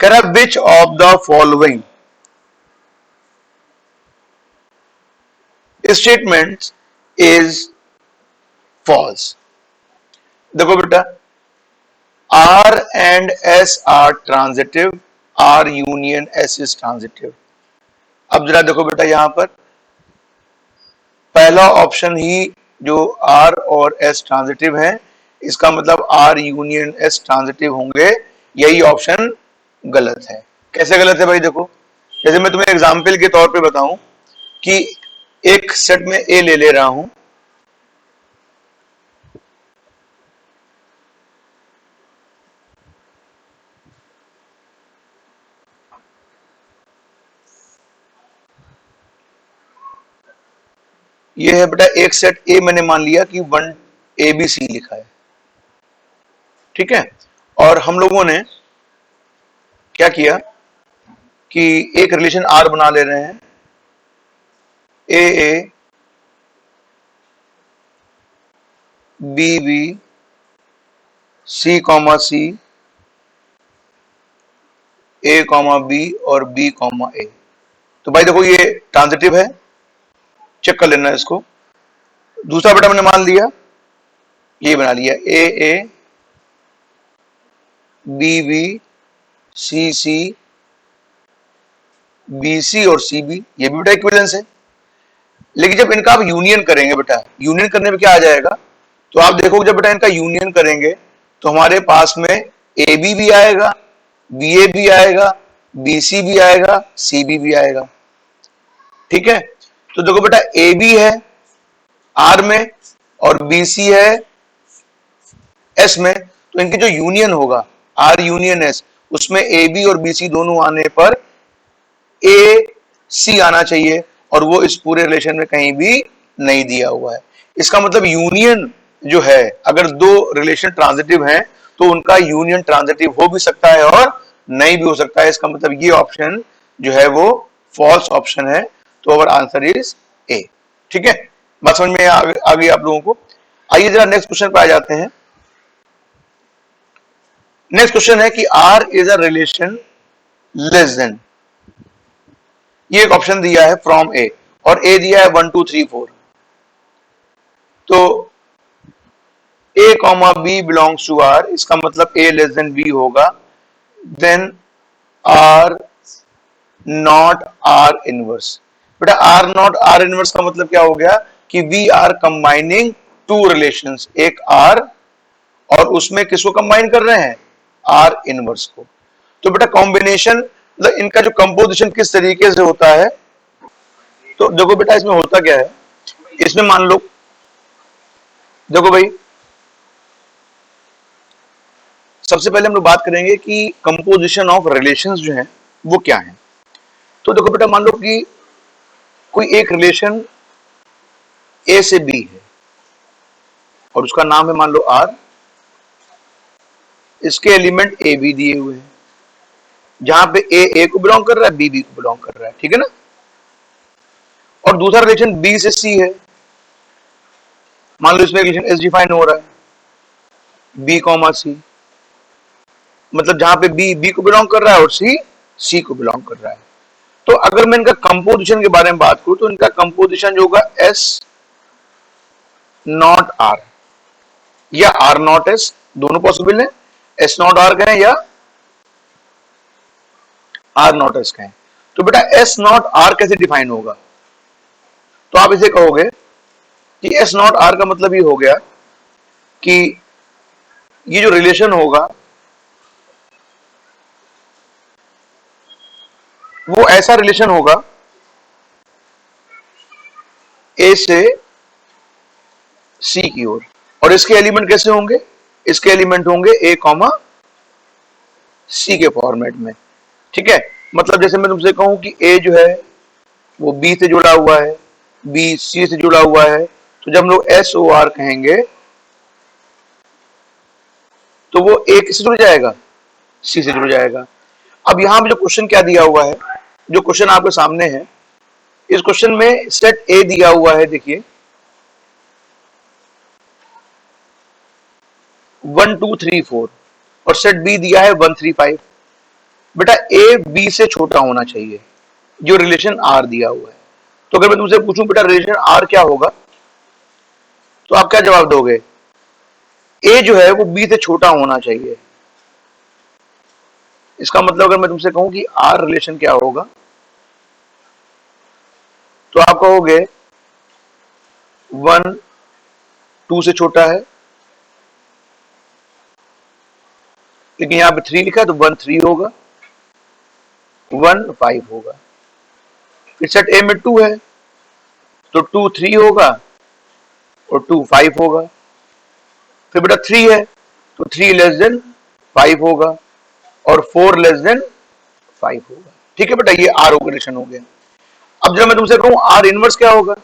कह रहा which of the following statement is false. देखो बेटा R and S are transitive, R union S is transitive। अब जरा देखो बेटा यहां पर पहला ऑप्शन ही जो R और S ट्रांजिटिव है, इसका मतलब R यूनियन S ट्रांजिटिव होंगे, यही ऑप्शन गलत है। कैसे गलत है भाई, देखो जैसे मैं तुम्हें एग्जाम्पल के तौर पे बताऊं कि एक सेट में A ले रहा हूं, ये है बेटा एक सेट ए, मैंने मान लिया कि 1 ABC लिखा है, ठीक है। और हम लोगों ने क्या किया कि एक रिलेशन आर बना ले रहे हैं, A B B C comma C, A comma B और बी कॉमा ए। तो भाई देखो ये ट्रांजिटिव है, चेक कर लेना इसको। दूसरा बेटा मैंने मान लिया, ये बना लिया A B B C C B C और सी बी, ये भी बेटा इक्विवेलेंस है। लेकिन जब इनका आप यूनियन करेंगे बेटा, यूनियन करने में क्या आ जाएगा, तो आप देखोगे जब बेटा इनका यूनियन करेंगे तो हमारे पास में ए बी भी आएगा, बी ए भी आएगा, बी सी भी आएगा, सी बी भी आएगा, ठीक है। तो देखो बेटा ए बी है आर में और बी सी है एस में, तो इनकी जो यूनियन होगा आर यूनियन एस, उसमें ए बी और बी सी दोनों आने पर ए सी आना चाहिए, और वो इस पूरे रिलेशन में कहीं भी नहीं दिया हुआ है। इसका मतलब यूनियन जो है, अगर दो रिलेशन ट्रांजिटिव हैं तो उनका यूनियन ट्रांजिटिव हो भी सकता है और नहीं भी हो सकता है। इसका मतलब ये ऑप्शन जो है वो फॉल्स ऑप्शन है, तो अवर आंसर इज ए, ठीक है। बात समझ में आ गई आप लोगों को। आइए जरा नेक्स्ट क्वेश्चन पे आ जाते हैं। नेक्स्ट क्वेश्चन है कि R is a relation less than, ये एक ऑप्शन दिया है फ्रॉम ए, और ए दिया है 1 2 3 4। तो a comma b belongs to R, इसका मतलब ए लेस देन बी होगा, then R not R inverse. बेटा आर नॉट आर इनवर्स का मतलब क्या हो गया कि we are combining two relations, एक आर और उसमें किसको कंबाइन कर रहे हैं, आर इनवर्स को। तो बेटा कॉम्बिनेशन मतलब इनका जो कंपोजिशन किस तरीके से होता है, तो देखो बेटा इसमें होता क्या है, इसमें मान लो, देखो भाई सबसे पहले हम लोग बात करेंगे कि कंपोजिशन ऑफ रिलेशंस जो है वो क्या है। तो देखो बेटा मान लो कि कोई एक रिलेशन ए से बी है और उसका नाम है मान लो आर, इसके एलिमेंट ए बी दिए हुए हैं, जहां पे ए को बिलोंग कर रहा है, बी को बिलोंग कर रहा है, ठीक है ना। और दूसरा रिलेशन बी से सी है, मान लो इसमें रिलेशन एस डिफाइन हो रहा है बी कॉमा सी, मतलब जहां पे बी को बिलोंग कर रहा है और सी को बिलोंग कर रहा है। तो अगर मैं इनका कंपोजिशन के बारे में बात करूं तो इनका कंपोजिशन जो होगा एस नॉट आर या आर नॉट एस, दोनों पॉसिबल है, एस नॉट आर कहें या आर नॉट एस कहें। तो बेटा एस नॉट आर कैसे डिफाइन होगा, तो आप इसे कहोगे कि एस नॉट आर का मतलब ये हो गया कि ये जो रिलेशन होगा वो ऐसा रिलेशन होगा ए से सी की ओर, और इसके एलिमेंट कैसे होंगे, इसके एलिमेंट होंगे ए कॉमा सी के फॉर्मेट में, ठीक है। मतलब जैसे मैं तुमसे कहूं कि ए जो है वो बी से जुड़ा हुआ है, बी सी से जुड़ा हुआ है, तो जब हम लोग एस ओ आर कहेंगे तो वो ए किससे जुड़ जाएगा, सी से जुड़ जाएगा। अब यहां पे जो क्वेश्चन क्या दिया हुआ है, जो क्वेश्चन आपके सामने है, इस क्वेश्चन में सेट ए दिया हुआ है, देखिए 1 2 3 4 और सेट बी दिया है 1 3 5। बेटा ए बी से छोटा होना चाहिए, जो रिलेशन आर दिया हुआ है। तो अगर मैं तुमसे पूछूं बेटा रिलेशन आर क्या होगा, तो आप क्या जवाब दोगे, ए जो है वो बी से छोटा होना चाहिए। इसका मतलब अगर मैं तुमसे कहूं कि आर रिलेशन क्या होगा, तो आप कहोगे 1 2 से छोटा है, लेकिन यहां पे 3 लिखा है तो 1 3 होगा, 1 5 होगा। फिर सेट ए में 2 है तो 2 3 होगा और 2 5 होगा। फिर बेटा 3 है तो 3 लेस देन 5 होगा और 4 लेस देन 5 होगा, ठीक है बेटा, ये आर रिलेशन हो गया। अब जब मैं तुमसे कहूं आर इनवर्स क्या होगा,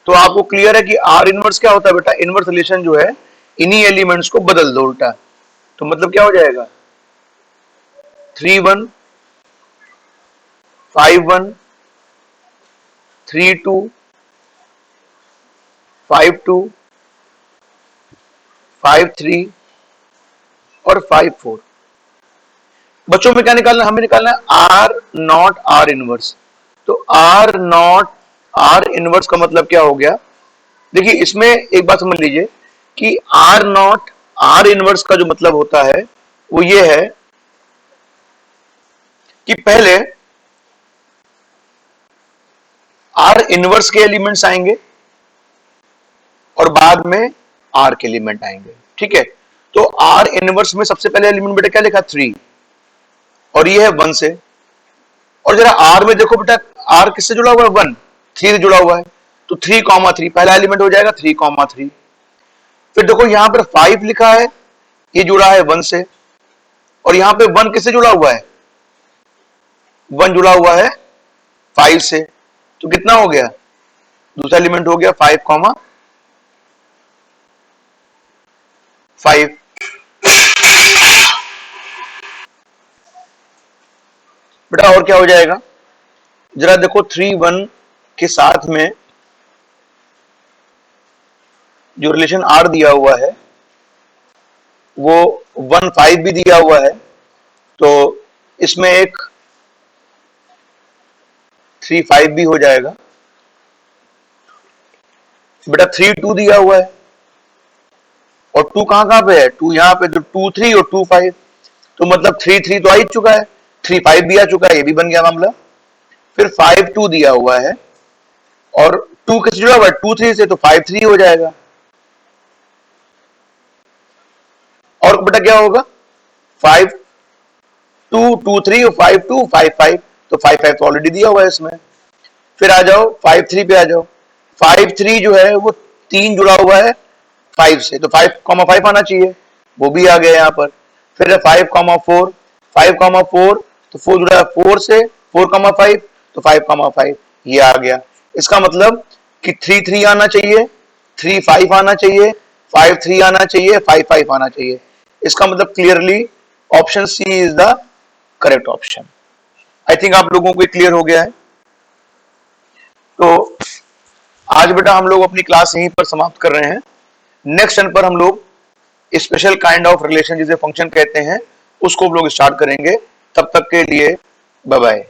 तो आपको क्लियर है कि आर इनवर्स क्या होता है बेटा, इनवर्स रिलेशन जो है इन्हीं एलिमेंट्स को बदल दो उल्टा, तो मतलब क्या हो जाएगा 3 1 5 1 3 2 5 2 5 3 और 5 4। बच्चों में क्या निकालना है, हमें निकालना है आर नॉट आर इनवर्स। तो आर नॉट आर इनवर्स का मतलब क्या हो गया, देखिए इसमें एक बात समझ लीजिए कि आर नॉट आर इनवर्स का जो मतलब होता है वो ये है कि पहले आर इनवर्स के एलिमेंट्स आएंगे और बाद में आर के एलिमेंट आएंगे, ठीक है। तो आर इनवर्स में सबसे पहले एलिमेंट बेटा क्या लिखा 3 और ये है 1 से, और जरा आर में देखो बेटा आर किससे जुड़ा हुआ है 1 3 से जुड़ा हुआ है, तो 3 कॉमा 3 पहला एलिमेंट हो जाएगा 3 कॉमा 3। फिर देखो यहां पर 5 लिखा है, ये जुड़ा है 1 से, और यहां पे 1 किससे जुड़ा हुआ है, 1 जुड़ा हुआ है 5 से, तो कितना हो गया, दूसरा एलिमेंट हो गया 5 कॉमा 5। बेटा और क्या हो जाएगा, जरा देखो 3 1 के साथ में जो रिलेशन आर दिया हुआ है वो 1 5 भी दिया हुआ है, तो इसमें एक 3 5 भी हो जाएगा। बेटा 3 2 दिया हुआ है, और 2 कहां कहां पे है, 2 यहाँ पे, तो 2 3 और 2 5, तो मतलब 3 3 तो आ ही चुका है, 3 5 भी आ चुका है, ये भी बन गया मामला। फिर 5 2 दिया हुआ है और 2 किससे जुड़ा हुआ है, 2 3 से, तो 5 3 हो जाएगा। और बेटा क्या होगा, 5 2 2 3 और 5 2 5 5, तो 5 5 तो ऑलरेडी दिया हुआ है इसमें। फिर आ जाओ 5 3 पे आ जाओ, 5 3 जो है वो 3 जुड़ा हुआ है 5 से, तो 5,5 आना चाहिए, वो भी आ गया यहाँ पर। फिर 5,4, 5,4, तो 4 जुड़ा है 4 से, 4,5, तो 5,5 ये आ गया। इसका मतलब कि 3 3 आना चाहिए, 3 5 आना चाहिए, 5 3 आना चाहिए, 5 5 आना चाहिए। इसका मतलब clearly option C is the correct option. I think आप लोगों को क्लियर हो गया है। तो आज बेटा हम लोग अपनी क्लास यहीं पर समाप्त कर रहे हैं। नेक्स्ट टर्न पर हम लोग स्पेशल काइंड ऑफ रिलेशन जिसे फंक्शन कहते हैं उसको हम लोग स्टार्ट करेंगे। तब तक के लिए बाय बाय।